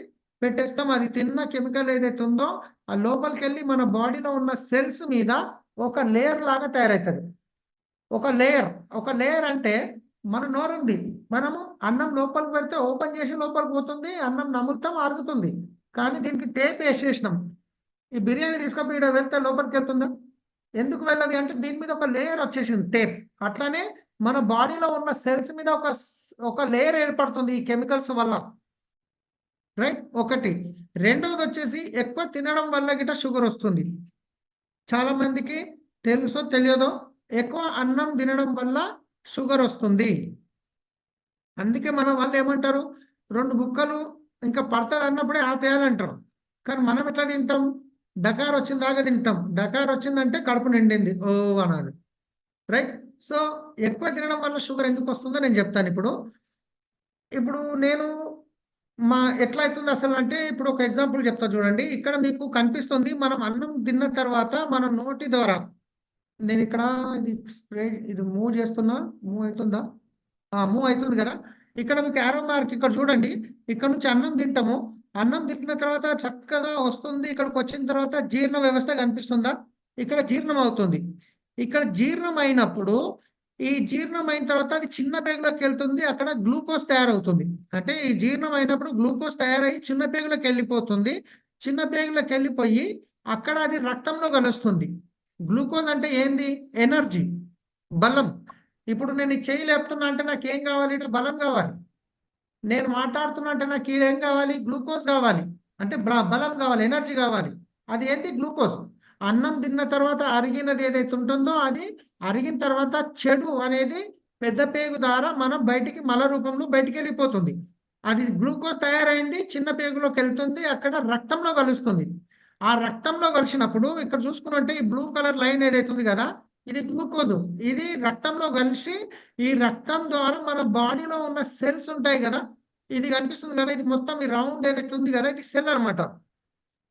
పెట్టేస్తాం. అది తిన్న కెమికల్ ఏదైతే ఉందో ఆ లోపలికెళ్ళి మన బాడీలో ఉన్న సెల్స్ మీద ఒక లేయర్ లాగా తయారైతది. ఒక లేయర్ అంటే మన నోరుంది. మనము అన్నం లోపలికి పెడితే ఓపెన్ చేసి లోపలికి పోతుంది. అన్నం నములుతాం, అరుగుతుంది. కానీ దీనికి టేప్ ఏసేసినాం. ఈ బిర్యానీ తీసుకపోయి ఈడ పెడితే లోపలికెళ్తుందా? ఎందుకు వెళ్ళదు అంటే దీని మీద ఒక లేయర్ వచ్చేసింది టేప్. అట్లనే మన బాడీలో ఉన్న సెల్స్ మీద ఒక లేయర్ ఏర్పడుతుంది ఈ కెమికల్స్ వల్ల. రైట్? ఒకటి. రెండోదొచ్చేసి ఎక్కువ తినడం వల్ల గిట్ట షుగరొస్తుంది. చాలా మందికి తెలుసో తెలియదో ఎక్కువ అన్నం తినడం వల్ల షుగర్ వస్తుంది. అందుకే మన వాళ్ళు ఏమంటారు, 2 బుక్కలు ఇంకా పడతది అన్నప్పుడే ఆపేయాలంటారు. కానీ మనం ఎట్లా తింటాం? డకార్ వచ్చిన దాకా తింటాం. డకార్ వచ్చిందంటే కడుపు నిండింది ఓ అనాలి. రైట్? సో, ఎక్కువ తినడం వల్ల షుగర్ ఎందుకు వస్తుందో నేను చెప్తాను ఇప్పుడు. ఇప్పుడు నేను ఎట్లా అవుతుంది అసలు అంటే, ఇప్పుడు ఒక ఎగ్జాంపుల్ చెప్తా చూడండి. ఇక్కడ మీకు కనిపిస్తుంది, మనం అన్నం తిన్న తర్వాత మన నోటి ద్వారా, నేను ఇక్కడ ఇది మూవ్ చేస్తున్నా, మూవ్ అవుతుందా? మూవ్ అవుతుంది కదా. ఇక్కడ మీకు యారో మార్క్ ఇక్కడ చూడండి. ఇక్కడ నుంచి అన్నం తింటాము. అన్నం తింటున్న తర్వాత చక్కగా వస్తుంది. ఇక్కడికి వచ్చిన తర్వాత జీర్ణ వ్యవస్థ కనిపిస్తుందా? ఇక్కడ జీర్ణం అవుతుంది. ఇక్కడ జీర్ణం అయినప్పుడు, ఈ జీర్ణం అయిన తర్వాత అది చిన్న పేగులోకి వెళ్తుంది. అక్కడ గ్లూకోజ్ తయారవుతుంది. అంటే ఈ జీర్ణం అయినప్పుడు గ్లూకోజ్ తయారై చిన్న పేగులోకి వెళ్ళిపోతుంది. చిన్న పేగులోకి వెళ్ళిపోయి అక్కడ అది రక్తంలో కలుస్తుంది. గ్లూకోజ్ అంటే ఏంది? ఎనర్జీ, బలం. ఇప్పుడు నేను ఈ చెయ్యి లేపుతున్నా అంటే నాకు ఏం కావాలి? ఇక్కడ బలం కావాలి. నేను మాట్లాడుతున్నా అంటే నాకు ఏం కావాలి? గ్లూకోజ్ కావాలి. అంటే బలం కావాలి, ఎనర్జీ కావాలి. అది ఏంటి? గ్లూకోజ్. అన్నం తిన్న తర్వాత అరిగినది ఏదైతే ఉంటుందో అది అరిగిన తర్వాత చెడు అనేది పెద్ద పేగు ద్వారా మనం బయటికి మల రూపంలో బయటికి వెళ్ళిపోతుంది. అది గ్లూకోజ్ తయారైంది, చిన్న పేగులోకి వెళ్తుంది, అక్కడ రక్తంలో కలుస్తుంది. ఆ రక్తంలో కలిసినప్పుడు ఇక్కడ చూసుకున్నట్టే ఈ బ్లూ కలర్ లైన్ ఏదైతే ఉంది కదా, ఇది గ్లూకోజ్. ఇది రక్తంలో కలిసి ఈ రక్తం ద్వారా మన బాడీలో ఉన్న సెల్స్ ఉంటాయి కదా, ఇది కనిపిస్తుంది కదా, ఇది మొత్తం ఈ రౌండ్ ఏదైతే ఉంది కదా, ఇది సెల్ అనమాట.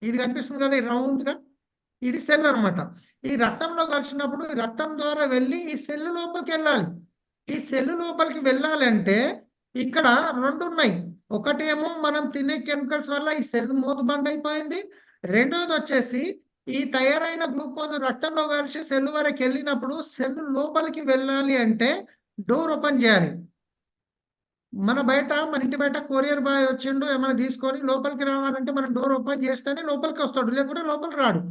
ఇది కనిపిస్తుంది కదా, ఈ రౌండ్ గా, ఇది సెల్ అనమాట. ఈ రక్తంలో కలిసినప్పుడు ఈ రక్తం ద్వారా వెళ్ళి ఈ సెల్ లోపలికి వెళ్ళాలి. ఈ సెల్ లోపలికి వెళ్ళాలంటే ఇక్కడ 2 ఉన్నాయి. ఒకటేమో మనం తినే కెమికల్స్ వల్ల ఈ సెల్ మూత బంద్ అయిపోయింది. రెండోది వచ్చేసి ఈ తయారైన గ్లూకోజ్ రక్తంలో కలిసి సెల్ వరకు వెళ్ళినప్పుడు సెల్ లోపలికి వెళ్ళాలి అంటే డోర్ ఓపెన్ చేయాలి. మన ఇంటి బయట కొరియర్ బాయ్ వచ్చిండు ఏమైనా తీసుకొని లోపలికి రావాలంటే మనం డోర్ ఓపెన్ చేస్తేనే లోపలికి వస్తాడు, లేకుంటే లోపలికి రాడు.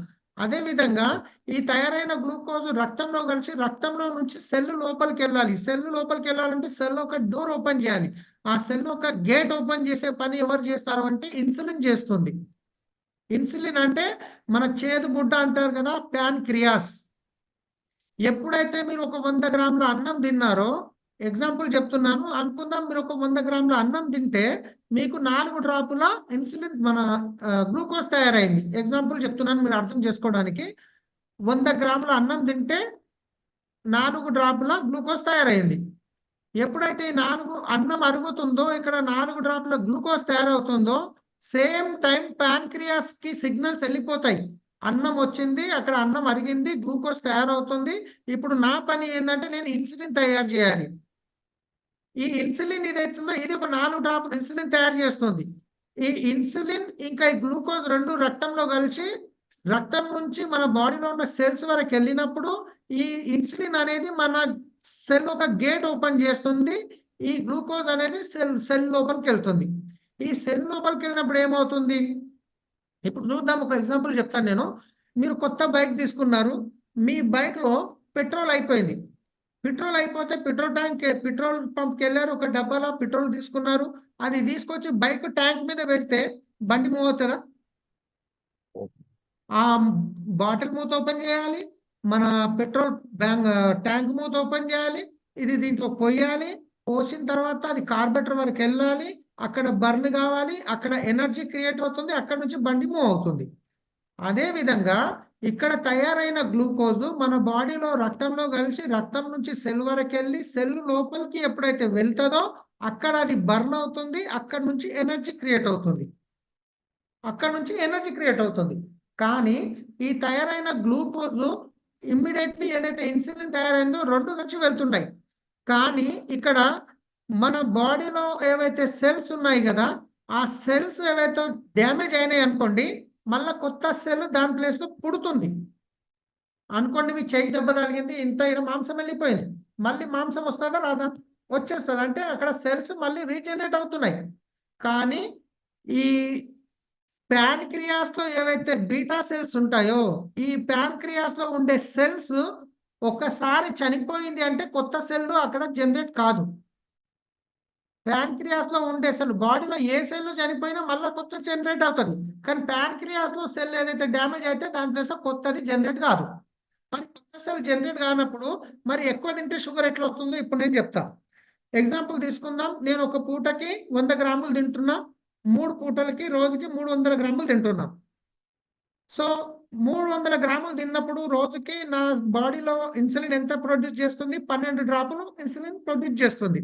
అదే విధంగా ఈ తయారైన గ్లూకోజ్ రక్తంలో కలిసి రక్తంలో నుంచి సెల్ లోపలికి వెళ్ళాలి. సెల్ లోపలికి వెళ్ళాలంటే సెల్ ఒక డోర్ ఓపెన్ చేయాలి. ఆ సెల్ ఒక గేట్ ఓపెన్ చేసే పని ఎవరు చేస్తారు అంటే ఇన్సులిన్ చేస్తుంది. ఇన్సులిన్ అంటే మన చేదు బుడ్డ అంటారు కదా, ప్యాన్క్రియాస్. ఎప్పుడైతే మీరు ఒక 100 గ్రాముల అన్నం తిన్నారో, ఎగ్జాంపుల్ చెప్తున్నాను, అనుకుందాం మీరు ఒక 100 గ్రాముల అన్నం తింటే మీకు 4 డ్రాపుల ఇన్సులిన్ గ్లూకోజ్ తయారైంది. ఎగ్జాంపుల్ చెప్తున్నాను మీరు అర్థం చేసుకోవడానికి. 100 గ్రాముల అన్నం తింటే 4 డ్రాపుల గ్లూకోజ్ తయారైంది. ఎప్పుడైతే 4 అన్నం అరుగుతుందో, ఇక్కడ 4 డ్రాపుల గ్లూకోజ్ తయారవుతుందో, సేమ్ టైం ప్యాన్క్రియాస్ కి సిగ్నల్స్ వెళ్ళిపోతాయి. అన్నం వచ్చింది, అక్కడ అన్నం అరిగింది, గ్లూకోజ్ తయారవుతుంది. ఇప్పుడు నా పని ఏంటంటే నేను ఇన్సులిన్ తయారు చేయాలి. ఈ ఇన్సులిన్ ఏదైతుందో ఇది ఒక 4 డ్రాపులు ఇన్సులిన్ తయారు చేస్తుంది. ఈ ఇన్సులిన్ ఇంకా ఈ గ్లూకోజ్ 2 రక్తంలో కలిసి రక్తం నుంచి మన బాడీలో ఉన్న సెల్స్ వరకు వెళ్ళినప్పుడు ఈ ఇన్సులిన్ అనేది మన సెల్ ఒక గేట్ ఓపెన్ చేస్తుంది. ఈ గ్లూకోజ్ అనేది సెల్ లోపలికి వెళ్తుంది. ఈ సెల్ లోపలికి వెళ్ళినప్పుడు ఏమవుతుంది? ఇప్పుడు చూద్దాం, ఒక ఎగ్జాంపుల్ చెప్తాను నేను. మీరు కొత్త బైక్ తీసుకున్నారు, మీ బైక్ లో పెట్రోల్ అయిపోయింది. పెట్రోల్ అయిపోతే పెట్రోల్ పంప్కి వెళ్ళారు, ఒక డబ్బాలో పెట్రోల్ తీసుకున్నారు, అది తీసుకొచ్చి బైక్ ట్యాంక్ మీద పెడితే బండి మూవ్ అవుతుందా? ఆ బాటిల్ మూత ఓపెన్ చేయాలి, మన పెట్రోల్ ట్యాంక్ మూత ఓపెన్ చేయాలి, ఇది దీంట్లో పోయాలి, పోసిన తర్వాత అది కార్బెటర్ వరకు వెళ్ళాలి, అక్కడ బర్న్ కావాలి, అక్కడ ఎనర్జీ క్రియేట్ అవుతుంది, అక్కడ నుంచి బండి మూవ్ అవుతుంది. అదే విధంగా ఇక్కడ తయారైన గ్లూకోజ్ మన బాడీలో రక్తంలో కలిసి రక్తం నుంచి సెల్ వరకు వెళ్ళి సెల్ లోపలికి ఎప్పుడైతే వెళ్తుందో అక్కడ అది బర్న్ అవుతుంది, అక్కడ నుంచి ఎనర్జీ క్రియేట్ అవుతుంది. కానీ ఈ తయారైన గ్లూకోజ్ ఇమ్మీడియట్లీ ఏదైతే ఇన్సులిన్ తయారైందో 2 కలిసి వెళ్తున్నాయి. కానీ ఇక్కడ మన బాడీలో ఏవైతే సెల్స్ ఉన్నాయి కదా, ఆ సెల్స్ ఏవైతే డ్యామేజ్ అయినాయి అనుకోండి, మళ్ళా కొత్త సెల్ దాని ప్లేస్ లో పుడుతుంది. అనుకోండి మీ చెయ్యి దెబ్బ తగిలింది, ఇంత ఇక్కడ మాంసం వెళ్ళిపోయింది, మళ్ళీ మాంసం వస్తుందా రాదా? వచ్చేస్తుంది. అంటే అక్కడ సెల్స్ మళ్ళీ రీజనరేట్ అవుతున్నాయి. కానీ ఈ ప్యాన్క్రియాస్ లో ఏవైతే బీటా సెల్స్ ఉంటాయో, ఈ ప్యాన్క్రియాస్ లో ఉండే సెల్స్ ఒక్కసారి చనిపోయింది అంటే కొత్త సెల్ అక్కడ జనరేట్ కాదు. ప్యాన్క్రియాస్ లో ఉండే సెల్, బాడీలో ఏ సెల్ చనిపోయినా మళ్ళీ కొత్త జనరేట్ అవుతుంది. కానీ ప్యాన్క్రియాస్ లో సెల్ ఏదైతే డ్యామేజ్ అయితే దాని ప్లేస్ లో కొత్తది జనరేట్ కాదు. మరి కొత్త సెల్ జనరేట్ కానప్పుడు మరి ఎక్కువ తింటే షుగర్ ఎట్లా వస్తుందో ఇప్పుడు నేను చెప్తా. ఎగ్జాంపుల్ తీసుకుందాం. నేను ఒక పూటకి 100 గ్రాములు తింటున్నా. 3 పూటలకి రోజుకి 300 గ్రాములు తింటున్నా. సో 300 గ్రాములు తిన్నప్పుడు రోజుకి నా బాడీలో ఇన్సులిన్ ఎంత ప్రొడ్యూస్ చేస్తుంది? 12 డ్రాపులు ఇన్సులిన్ ప్రొడ్యూస్ చేస్తుంది.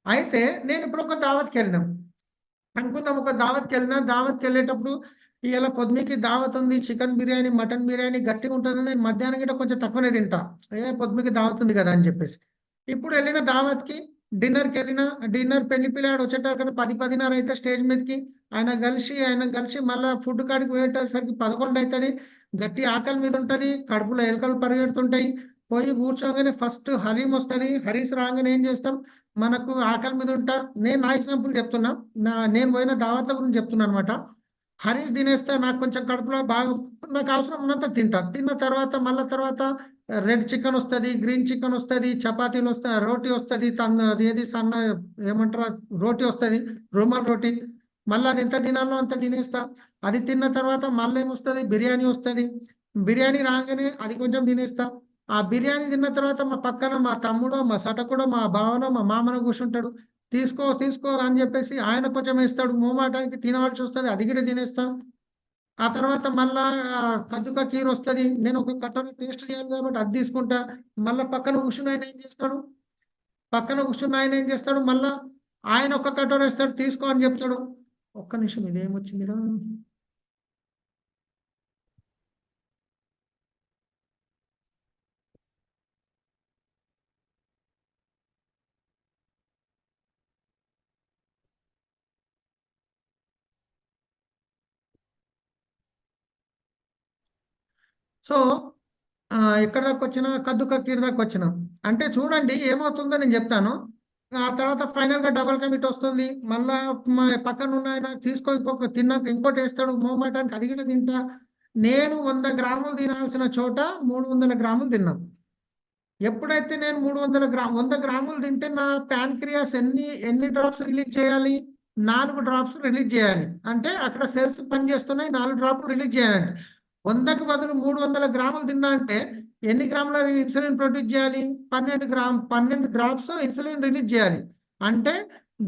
అయితే నేను ఇప్పుడు ఒక దావత్‌కెళ్ళినాం. అనుకుందాం ఒక దావత్‌కెళ్ళినా, దావత్‌కెళ్ళేటప్పుడు ఇయాల పొద్దునకి దావత్ ఉంది. చికెన్ బిర్యానీ, మటన్ బిర్యానీ గట్టిగా ఉంటదని నేను మధ్యాహ్నం గిట్ట కొంచెం తక్కువనే తింటా. పొద్దునకి దావత్ ఉంది కదా అని చెప్పేసి. ఇప్పుడు ఎళ్ళిన దావత్‌కి, డిన్నర్‌కెళ్ళిన, డిన్నర్ పెళ్లి పిల్లాడు వచ్చేటప్పటికి 10, 10:30 అయితే స్టేజ్ మీదకి. ఆయన కలిసి మళ్ళా ఫుడ్ కాడికి పోయేటసరికి 11 అయితది. గట్టి ఆకలి మీద ఉంటది. కడుపులో ఎలకలు పరిగెడుతుంటాయి. పోయి కూర్చోంగానే ఫస్ట్ హలీం వస్తది. హరీస్ రాంగానే ఏం చేస్తాం? మనకు ఆకలి మీద ఉంటా. నేను నా ఎగ్జాంపుల్ చెప్తున్నా. నేను పోయిన దావత్‌ల గురించి చెప్తున్నానన్నమాట. హరీస్ తినేస్తా. నాకు కొంచెం కడుపులో బాగా నాకు అవసరం ఉన్నంత తింటా. తిన్న తర్వాత మళ్ళా తర్వాత రెడ్ చికెన్ వస్తది, గ్రీన్ చికెన్ వస్తది, చపాతీలు వస్తాయి, రోటీ వస్తది, అదేది సన్న ఏమంటారు రోటీ వస్తది, రుమాల్ రోటీ. మళ్ళా అది ఎంత తినాలో అంత తినేస్తా. అది తిన్న తర్వాత మళ్ళా ఏమొస్తది? బిర్యానీ వస్తది. బిర్యానీ రాంగానే అది కొంచెం తినేస్తా. ఆ బిర్యానీ తిన్న తర్వాత మా పక్కన మా తమ్ముడో, మా సటకుడో, మా బావనో, మా మామనో కూర్చుంటాడు. తీసుకో, తీసుకో అని చెప్పేసి ఆయన కొంచెం ఏస్తాడు. మొహమాటానికి తినవలసి వస్తది. అది కూడా తినేస్తా. ఆ తర్వాత మళ్ళా కద్దుకా కీర్ వస్తది. నేను ఒక కటోర టేస్ట్ చేయాలి కాబట్టి అది తీసుకుంటా. మళ్ళా పక్కన కూర్చున్న ఆయన ఏం చేస్తాడు? పక్కన కూర్చున్న ఆయన ఏం చేస్తాడు? మళ్ళా ఆయన ఒక కటోర ఏస్తాడు. తీసుకో అని చెప్తాడు. ఒక్క నిమిషం ఇదేమొచ్చిందిరా? సో ఎక్కడి దాకొచ్చినా? కద్దు కా ఖీర్ దాకొచ్చినాం. అంటే చూడండి ఏమవుతుందో నేను చెప్తాను. ఆ తర్వాత ఫైనల్‌గా డబుల్ కా మీఠా వస్తుంది. మళ్ళా మా పక్కనున్నాయన తీసుకో ఇంకొక తిన్నాక ఇంకోటేస్తాడు. మొహమాటానికి అది కూడా తింటా. నేను 100 గ్రాములు తినాల్సిన చోట 300 గ్రాములు తిన్నా. ఎప్పుడైతే నేను 100 గ్రాములు తింటే నా ప్యాన్‌క్రియాస్ ఎన్ని డ్రాప్స్ రిలీజ్ చేయాలి? 4 డ్రాప్స్ రిలీజ్ చేయాలి. అంటే అక్కడ సెల్స్ పనిచేస్తున్నాయి. 4 డ్రాప్‌లు రిలీజ్ చేయాలండి. 100కి బదులు 300 గ్రాములు తిన్నా అంటే ఎన్ని గ్రాముల ఇన్సులిన్ ప్రొడ్యూస్ చేయాలి? 12 డ్రాప్స్ ఇన్సులిన్ రిలీజ్ చేయాలి. అంటే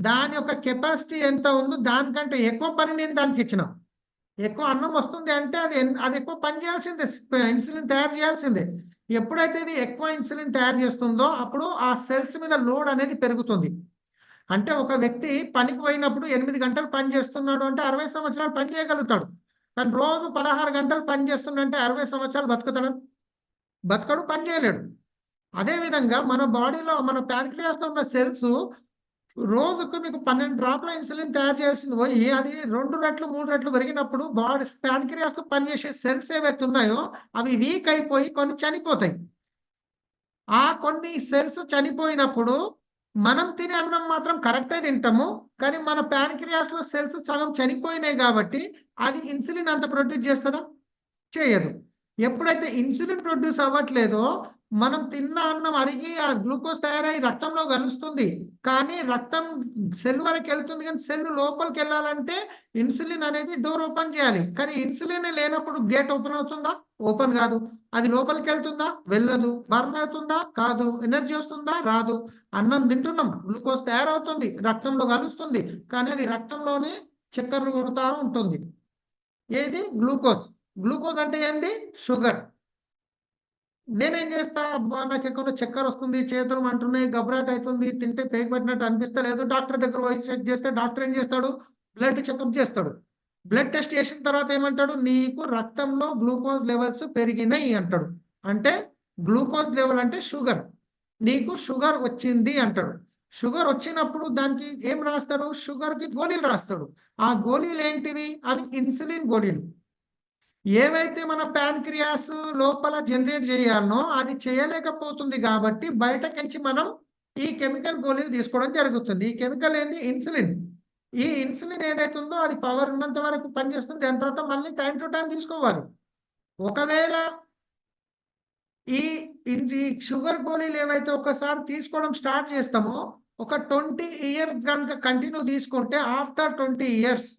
దాని యొక్క కెపాసిటీ ఎంత ఉందో దానికంటే ఎక్కువ పని నేను దానికిచ్చిన. ఎక్కువ అన్నం వస్తుంది అంటే అది ఎక్కువ పని చేయాల్సిందే. ఇన్సులిన్ తయారు చేయాల్సిందే. ఎప్పుడైతే ఇది ఎక్కువ ఇన్సులిన్ తయారు చేస్తుందో అప్పుడు ఆ సెల్స్ మీద లోడ్ అనేది పెరుగుతుంది. అంటే ఒక వ్యక్తి పనికి పోయినప్పుడు 8 గంటలు పని చేస్తున్నాడు అంటే 60 సంవత్సరాలు పని చేయగలుగుతాడు. కానీ రోజు 16 గంటలు పని చేస్తుండంటే 60 సంవత్సరాలు బతుకుతాడా? బతకడు, పని చేయలేడు. అదే విధంగా మన బాడీలో మన ప్యాన్‌క్రియాస్‌లో ఉన్న సెల్స్ రోజుకు మీకు 12 డ్రాప్‌ల ఇన్సులిన్ తయారు చేయాల్సింది పోయి, అది 2 రెట్లు, 3 రెట్లు పెరిగినప్పుడు ప్యాన్‌క్రియాస్‌లో పనిచేసే సెల్స్ ఏవైతే ఉన్నాయో, అవి వీక్ అయిపోయి కొన్ని చనిపోతాయి. ఆ కొన్ని సెల్స్ చనిపోయినప్పుడు, మనం తినే అన్నం మాత్రం కరెక్టే తింటాము. కానీ మన ప్యాన్‌క్రియాస్‌లో సెల్స్ సగం చనిపోయినాయి గాబట్టి, అది ఇన్సులిన్ అంత ప్రొడ్యూస్ చేస్తదా? చేయదు. ఎప్పుడైతే ఇన్సులిన్ ప్రొడ్యూస్ అవ్వట్లేదో, మనం తిన్న అన్నం అరిగి ఆ గ్లూకోజ్ తయారై రక్తంలో కలుస్తుంది. కానీ రక్తం సెల్ వరకెళ్తుంది గానీ, సెల్ లోపలికెళ్ళాలంటే ఇన్సులిన్ అనేది డోర్ ఓపెన్ చేయాలి. కానీ ఇన్సులినే లేనప్పుడు గేట్ ఓపెన్ అవుతుందా? ఓపెన్ గాదు. అది లోపలికెళ్తుందా? వెళ్ళదు. బర్న్ అవుతుందా? కాదు. ఎనర్జీ వస్తుందా? రాదు. అన్నం తింటున్నాం. గ్లూకోజ్ తయారవుతుంది. రక్తంలో కలుస్తుంది. కానీ అది రక్తంలోనే చక్కర్లు కొడతా ఉంటుంది. ఏది? గ్లూకోజ్. గ్లూకోజ్ అంటే ఏంది? షుగర్. నేనేం చేస్తా? అబ్బా! నాకెక్కడో చక్కరొస్తుంది, చేతులు మంటున్నాయి, గబరాటయితుంది, తింటే పేగు పట్టినట్టు అనిపిస్తలేదు. డాక్టర్ దగ్గర పోయి చెక్ చేస్తే డాక్టర్ ఏం చేస్తాడు? బ్లడ్ చెకప్ చేస్తాడు. బ్లడ్ టెస్ట్ చేసిన తర్వాత ఏమంటాడు? నీకు రక్తంలో గ్లూకోజ్ లెవెల్స్ పెరిగినయి అంటాడు. అంటే గ్లూకోజ్ లెవెల్ అంటే షుగర్. నీకు షుగర్ వచ్చింది అంటాడు. షుగర్ వచ్చినప్పుడు దానికి ఏం రాస్తారు? షుగర్‌కి గోళీలు రాస్తాడు. ఆ గోళీలేంటివి? అవి ఇన్సులిన్ గోళీలు. ఏవైతే మన ప్యాన్‌క్రియాస్ లోపల జనరేట్ చేయాలనో అది చేయలేకపోతుంది కాబట్టి బయటకించి మనం ఈ కెమికల్ గోళీలు తీసుకోవడం జరుగుతుంది. ఈ కెమికల్ ఏంది? ఇన్సులిన్. ఈ ఇన్సులిన్ ఏదైతే ఉందో అది పవర్ ఉన్నంత వరకు పనిచేస్తుంది. దాని తర్వాత మళ్ళీ టైమ్ టు టైమ్ తీసుకోవాలి. ఒకవేళ ఈ ఈ షుగర్ గోళీలు ఏవైతే ఒక్కసారి తీసుకోవడం స్టార్ట్ చేస్తామో ఒక 20 ఇయర్స్ గనుక కంటిన్యూ తీసుకుంటే ఆఫ్టర్ 20 ఇయర్స్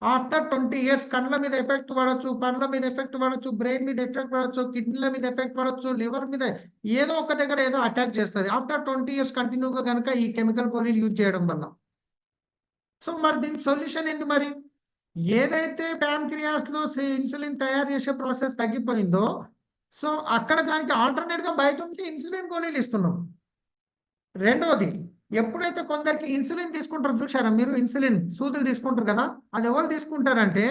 ఆఫ్టర్ 20 ఇయర్స్ కండ్ల మీద ఎఫెక్ట్ పడవచ్చు, పండ్ల మీద ఎఫెక్ట్ పడవచ్చు, బ్రెయిన్ మీద ఎఫెక్ట్ పడవచ్చు, కిడ్నీల మీద ఎఫెక్ట్ పడవచ్చు, లివర్ మీద ఏదో ఒక దగ్గర ఏదో అటాక్ చేస్తుంది ఆఫ్టర్ 20 ఇయర్స్ కంటిన్యూగా కనుక ఈ కెమికల్ గోళీలు యూజ్ చేయడం వల్ల. సో మరి దీనికి సొల్యూషన్ ఏంటి మరి? ఏదైతే ప్యాంక్రియాస్ లో ఇన్సులిన్ తయారు చేసే ప్రాసెస్ తగ్గిపోయిందో, సో అక్కడ దానికి ఆల్టర్నేట్ గా బయట నుంచి ఇన్సులిన్ గోళీలు ఇస్తున్నాం. రెండవది, ఎప్పుడైతే కొందరికి ఇన్సులిన్ తీసుకుంటారు చూసారా మీరు, ఇన్సులిన్ సూదులు తీసుకుంటారు కదా, అది ఎవరు తీసుకుంటారంటే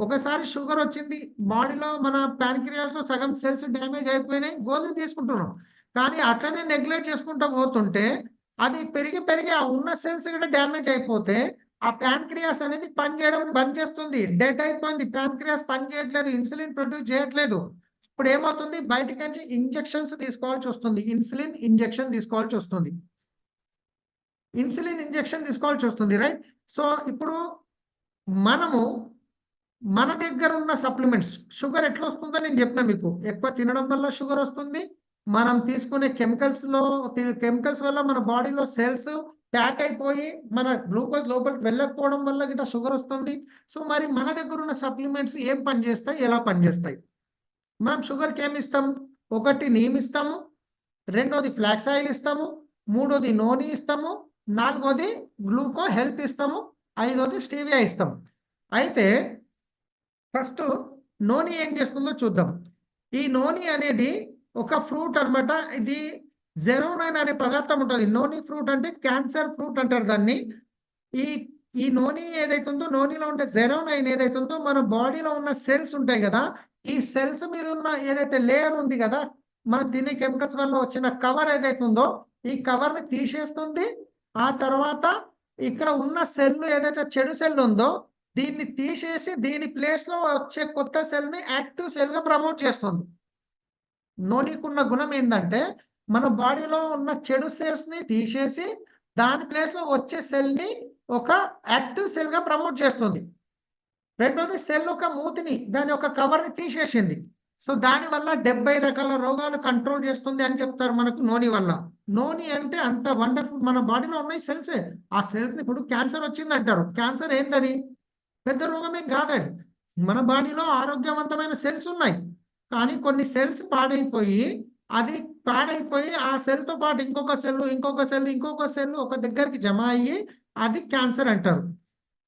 ఒకసారి షుగర్ వచ్చింది బాడీలో, మన ప్యాన్క్రియాస్ లో సగం సెల్స్ డ్యామేజ్ అయిపోయినాయి, గోళీలు తీసుకుంటున్నాం. కానీ అట్లనే నెగ్లెక్ట్ చేసుకుంటూ పోతుంటే అది పెరిగి పెరిగి ఆ ఉన్న సెల్స్ కూడా డ్యామేజ్ అయిపోతే ఆ ప్యాన్క్రియాస్ అనేది పనిచేయడం బంద్ చేస్తుంది, డెడ్ అయిపోయింది, ప్యాన్క్రియాస్ పని చేయట్లేదు, ఇన్సులిన్ ప్రొడ్యూస్ చేయట్లేదు. ఇప్పుడు ఏమవుతుంది, బయటకి నుంచి ఇంజెక్షన్స్ తీసుకోవాల్సి వస్తుంది, ఇన్సులిన్ ఇంజెక్షన్ తీసుకోవాల్సి వస్తుంది, ఇన్సులిన్ ఇంజెక్షన్ తీసుకోవాల్సి వస్తుంది, రైట్? సో ఇప్పుడు మనము మన దగ్గర ఉన్న సప్లిమెంట్స్, షుగర్ ఎట్లా వస్తుందో నేను చెప్పిన మీకు, ఎక్కువ తినడం వల్ల షుగర్ వస్తుంది, మనం తీసుకునే కెమికల్స్ వల్ల మన బాడీలో సెల్స్ ప్యాక్ అయిపోయి మన గ్లూకోజ్ లోపలికి వెళ్ళకపోవడం వల్ల గిట్ట షుగర్ వస్తుంది. సో మరి మన దగ్గర ఉన్న సప్లిమెంట్స్ ఏం పనిచేస్తాయి, ఎలా పనిచేస్తాయి? మనం షుగర్కి ఏమి ఇస్తాం? ఒకటి నీమ్ ఇస్తాము, రెండోది ఫ్లాక్స్ ఆయిల్ ఇస్తాము, మూడోది నోని ఇస్తాము, నాలుగోది గ్లూకో హెల్త్ ఇస్తాము, ఐదోది స్టీవియా ఇస్తాం. అయితే ఫస్ట్ నోని ఏం చేస్తుందో చూద్దాం. ఈ నోని అనేది ఒక ఫ్రూట్ అన్నమాట. ఇది జెరోనైన్ అనే పదార్థం ఉంటుంది. నోని ఫ్రూట్ అంటే క్యాన్సర్ ఫ్రూట్ అంటారు దాన్ని. ఈ నోని ఏదైతే ఉందో, నోనిలో ఉండే జెరోనైన్ ఏదైతే ఉందో, మన బాడీలో ఉన్న సెల్స్ ఉంటాయి కదా, ఈ సెల్స్ మీద ఉన్న ఏదైతే లేయర్ ఉంది కదా, మనం తినే కెమికల్స్ వల్ల వచ్చిన కవర్ ఏదైతే ఉందో, ఈ కవర్ ని తీసేస్తుంది. ఆ తర్వాత ఇక్కడ ఉన్న సెల్ ఏదైతే చెడు సెల్ ఉందో దీన్ని తీసేసి దీని ప్లేస్ లో వచ్చే కొత్త సెల్ ని యాక్టివ్ సెల్ గా ప్రమోట్ చేస్తుంది. నోనికున్న గుణం ఏంటంటే మన బాడీలో ఉన్న చెడు సెల్స్ ని తీసేసి దాని ప్లేస్ లో వచ్చే సెల్ ని ఒక యాక్టివ్ సెల్ గా ప్రమోట్ చేస్తుంది. రెండోది, సెల్ ఒక మూతిని, దాని యొక్క కవర్ ని తీసేసింది. సో దాని వల్ల 70 రకాల రోగాలు కంట్రోల్ చేస్తుంది అని చెప్తారు మనకు నోని వల్ల. నోని అంటే అంత వండర్ఫుల్. మన బాడీలో ఉన్నాయి సెల్సే. ఆ సెల్స్ ని ఇప్పుడు క్యాన్సర్ వచ్చింది అంటారు. క్యాన్సర్ ఏంటది? పెద్ద రోగమేం కాదది. మన బాడీలో ఆరోగ్యవంతమైన సెల్స్ ఉన్నాయి, కానీ కొన్ని సెల్స్ పాడైపోయి ఆ సెల్ తో పాటు ఇంకొక సెల్ ఒక దగ్గరికి జమ అయ్యి అది క్యాన్సర్ అంటారు.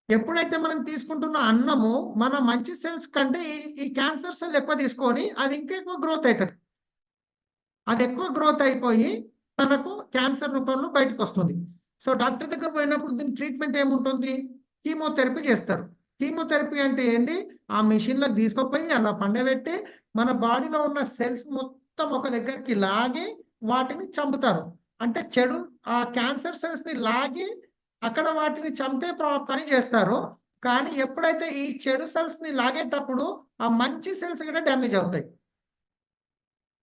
ఎప్పుడైతే మనం తీసుకుంటున్న అన్నము మన మంచి సెల్స్ కంటే ఈ క్యాన్సర్ సెల్ ఎక్కువ తీసుకొని అది ఇంకా ఎక్కువ గ్రోత్ అవుతుంది. అది ఎక్కువ గ్రోత్ అయిపోయి మనకు క్యాన్సర్ రూపంలో బయటకు వస్తుంది. సో డాక్టర్ దగ్గర పోయినప్పుడు దీని ట్రీట్మెంట్ ఏముంటుంది? కీమోథెరపీ చేస్తారు. కీమోథెరపీ అంటే ఏంటి? ఆ మెషిన్లో తీసుకుపోయి అలా పండబెట్టి మన బాడీలో ఉన్న సెల్స్ మొత్తం ఒక దగ్గరికి లాగి వాటిని చంపుతారు. అంటే చెడు ఆ క్యాన్సర్ సెల్స్ ని లాగి అక్కడ వాటిని చంపే పని చేస్తారు. కానీ ఎప్పుడైతే ఈ చెడు సెల్స్ ని లాగేటప్పుడు ఆ మంచి సెల్స్ కూడా డ్యామేజ్ అవుతాయి.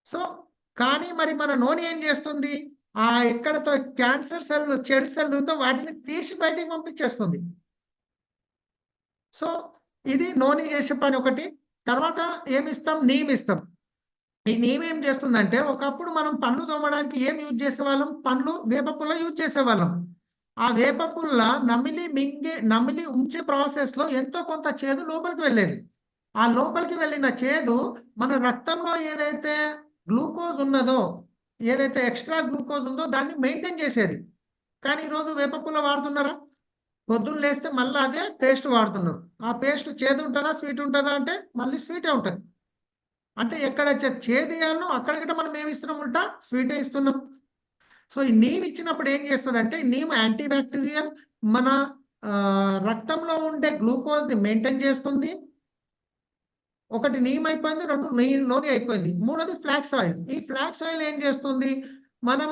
సో కానీ మరి మన నోని ఏం చేస్తుంది? ఆ ఎక్కడతో క్యాన్సర్ సెల్ చెడు సెల్ ఉందో వాటిని తీసి బయటికి పంపించేస్తుంది. సో ఇది నోని చేసే పని ఒకటి. తర్వాత ఏమిస్తాం? నీమ్ ఇస్తాం. ఈ నీమ్ ఏం చేస్తుందంటే, ఒకప్పుడు మనం పండ్లు తోమడానికి ఏం యూజ్ చేసేవాళ్ళం? వేప పుల్ల యూజ్ చేసేవాళ్ళం. ఆ వేప పుల్ల నమిలి ఉంచే ప్రాసెస్ లో ఎంతో కొంత చేదు లోపలికి వెళ్ళేది. ఆ లోపలికి వెళ్ళిన చేదు మన రక్తంలో ఏదైతే గ్లూకోజ్ ఉన్నదో, ఏదైతే ఎక్స్ట్రా గ్లూకోజ్ ఉందో దాన్ని మెయింటైన్ చేసేది. కానీ ఈరోజు వేప పుల్ల వాడుతున్నారా? పొద్దున్న లేస్తే మళ్ళీ అదే పేస్ట్ వాడుతున్నారు. ఆ పేస్ట్ చేదు ఉంటుందా, స్వీట్ ఉంటుందా అంటే మళ్ళీ స్వీటే ఉంటుంది. అంటే ఎక్కడ చేదు ఇవ్వాలో అక్కడ గిట్ట మనం ఏమి ఇస్తున్నాం? ఉంటా స్వీటే ఇస్తున్నాం. సో ఈ నీమ్ ఇచ్చినప్పుడు ఏం చేస్తుంది అంటే, నీమ్ యాంటీ బ్యాక్టీరియల్, మన రక్తంలో ఉండే గ్లూకోజ్ ని మెయింటైన్ చేస్తుంది. ఒకటి నీమ్ అయిపోయింది, రెండు నూనె అయిపోయింది. మూడోది ఫ్లాక్స్ ఆయిల్. ఈ ఫ్లాక్స్ ఆయిల్ ఏం చేస్తుంది? మనం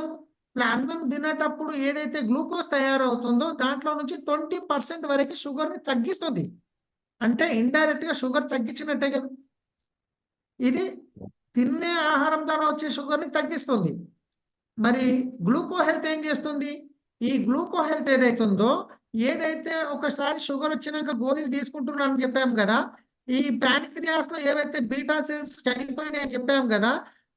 అన్నం తినేటప్పుడు ఏదైతే గ్లూకోజ్ తయారవుతుందో దాంట్లో నుంచి 20% వరకు షుగర్ ని తగ్గిస్తుంది. అంటే ఇండైరెక్ట్ గా షుగర్ తగ్గించినట్టే కదా. ఇది తినే ఆహారం ద్వారా వచ్చే షుగర్ ని తగ్గిస్తుంది. మరి గ్లూకో హెల్త్ ఏం చేస్తుంది? ఈ గ్లూకో హెల్త్ ఏదైతుందో, ఏదైతే ఒకసారి షుగర్ వచ్చినాక గోళీలు తీసుకుంటున్నానని చెప్పాం కదా, ఈ ప్యాన్క్రియాస్ లో ఏవైతే బీటా సెల్స్ చనిపోయినాయని చెప్పాం కదా,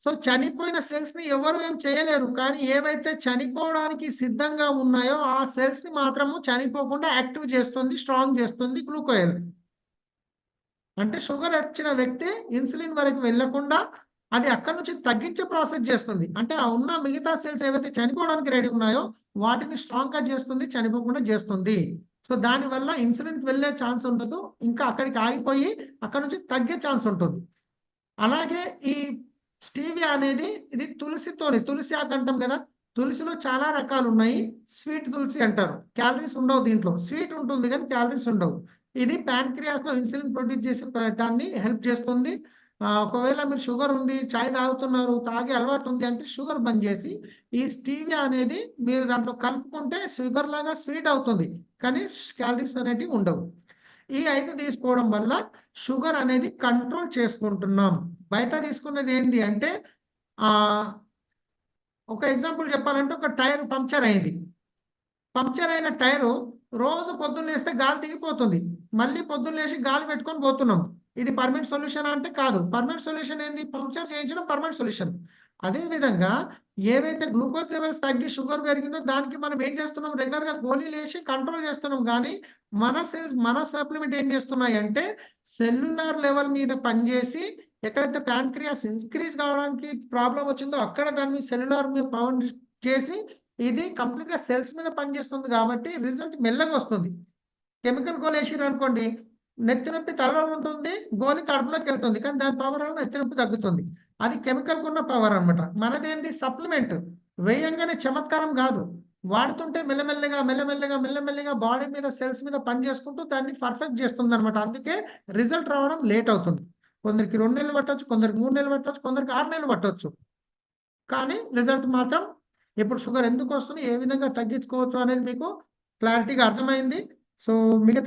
సో చనిపోయిన సెల్స్ ని ఎవరు ఏం చేయలేరు. కానీ ఏవైతే చనిపోవడానికి సిద్ధంగా ఉన్నాయో ఆ సెల్స్ ని మాత్రము చనిపోకుండా యాక్టివ్ చేస్తుంది, స్ట్రాంగ్ చేస్తుంది గ్లూకో హెల్త్. అంటే షుగర్ వచ్చిన వ్యక్తి ఇన్సులిన్ వరకు వెళ్ళకుండా అది అక్కడి నుంచి తగ్గించే ప్రాసెస్ చేస్తుంది. అంటే ఆ ఉన్న మిగతా సెల్స్ ఏవైతే చనిపోవడానికి రెడీ ఉన్నాయో వాటిని స్ట్రాంగ్‌గా చేస్తుంది, చనిపోకుండా చేస్తుంది. సో దానివల్ల ఇన్సులిన్‌కి వెళ్ళే ఛాన్స్ ఉండదు. ఇంకా అక్కడికి ఆగిపోయి అక్కడి నుంచి తగ్గే ఛాన్స్ ఉంటుంది. అలాగే ఈ స్టీవియా అనేది ఇది తులసి ఆకు అంటాం కదా! తులసిలో చాలా రకాలున్నాయి. స్వీట్ తులసి అంటారు. క్యాలరీస్ ఉండవు దీంట్లో. స్వీట్ ఉంటుంది గానీ క్యాలరీస్ ఉండవు. ఇది ప్యాంక్రియాస్‌లో ఇన్సులిన్ ప్రొడ్యూస్ చేసే దాన్ని హెల్ప్ చేస్తుంది. ఒకవేళ మీరు షుగర్ ఉంది, చాయ్ తాగుతున్నారు, తాగే అలవాటు ఉంది అంటే షుగర్ బంద్ చేసి, ఈ స్టీవియా అనేది మీరు దాంట్లో కలుపుకుంటే షుగర్ లాగా స్వీట్ అవుతుంది. కానీ క్యాలరీస్ అనేటివి ఉండవు. ఈ 5 తీసుకోవడం వల్ల షుగర్ అనేది కంట్రోల్ చేసుకుంటున్నాం. బయట తీసుకున్నది ఏంది అంటే ఒక ఎగ్జాంపుల్ చెప్పాలంటే ఒక టైర్ పంక్చర్ అయింది. పంక్చర్ అయిన టైరు రోజు పొద్దున్న లేస్తే గాలి దిగిపోతుంది. మళ్ళీ పొద్దున్న లేసి గాలి పెట్టుకొని పోతున్నాం. ఇది పర్మనెంట్ సొల్యూషనా అంటే కాదు. పర్మనెంట్ సొల్యూషన్ ఏంది? పంక్చర్ చేయించడం పర్మనెంట్ సొల్యూషన్. అదే విధంగా ఏవైతే గ్లూకోజ్ లెవెల్స్ తగ్గి షుగర్ పెరిగిందో దానికి మనం ఏం చేస్తున్నాం? రెగ్యులర్‌గా గోళీలేసి కంట్రోల్ చేస్తున్నాం గానీ, మన సెల్స్ మన సప్లిమెంట్ ఏం చేస్తున్నాయంటే సెల్యులార్ లెవెల్ మీద పనిచేసి ఎక్కడైతే ప్యాంక్రియాస్ ఇంక్రీజ్ కావడానికి ప్రాబ్లమ్ వచ్చిందో అక్కడ దాన్ని సెల్యులార్ మీద పవర్ చేసి ఇది కంప్లీట్‌గా సెల్స్ మీద పనిచేస్తుంది కాబట్టి రిజల్ట్ మెల్లగా వస్తుంది. కెమికల్ గోలేసిర్రనుకోండి, నెత్తి నొప్పి తలలో ఉంటుంది, గోలి కడుపులోకెళ్తుంది. కానీ దాని పవర్ వల్ల నెత్తి నొప్పి తగ్గుతుంది. అది కెమికల్‌కున్న పవర్ అన్నమాట. మనదేంది సప్లిమెంట్. వేయంగానే చమత్కారం గాదు. వాడుతుంటే మెల్లమెల్లగా బాడీ మీద, సెల్స్ మీద పని చేసుకుంటూ దాన్ని పర్ఫెక్ట్ చేస్తుందన్నమాట. అందుకే రిజల్ట్ రావడం లేట్ అవుతుంది. కొందరికి 2 నెలలు పట్టొచ్చు, కొందరికి 3 నెలలు పట్టొచ్చు, కొందరికి 6 నెలలు పట్టొచ్చు. కానీ రిజల్ట్ మాత్రం ఇప్పుడు షుగర్ ఎందుకొస్తుంది? ఏ విధంగా తగ్గించుకోవచ్చు అనేది మీకు క్లారిటీగా అర్థమైంది. సో మిగతా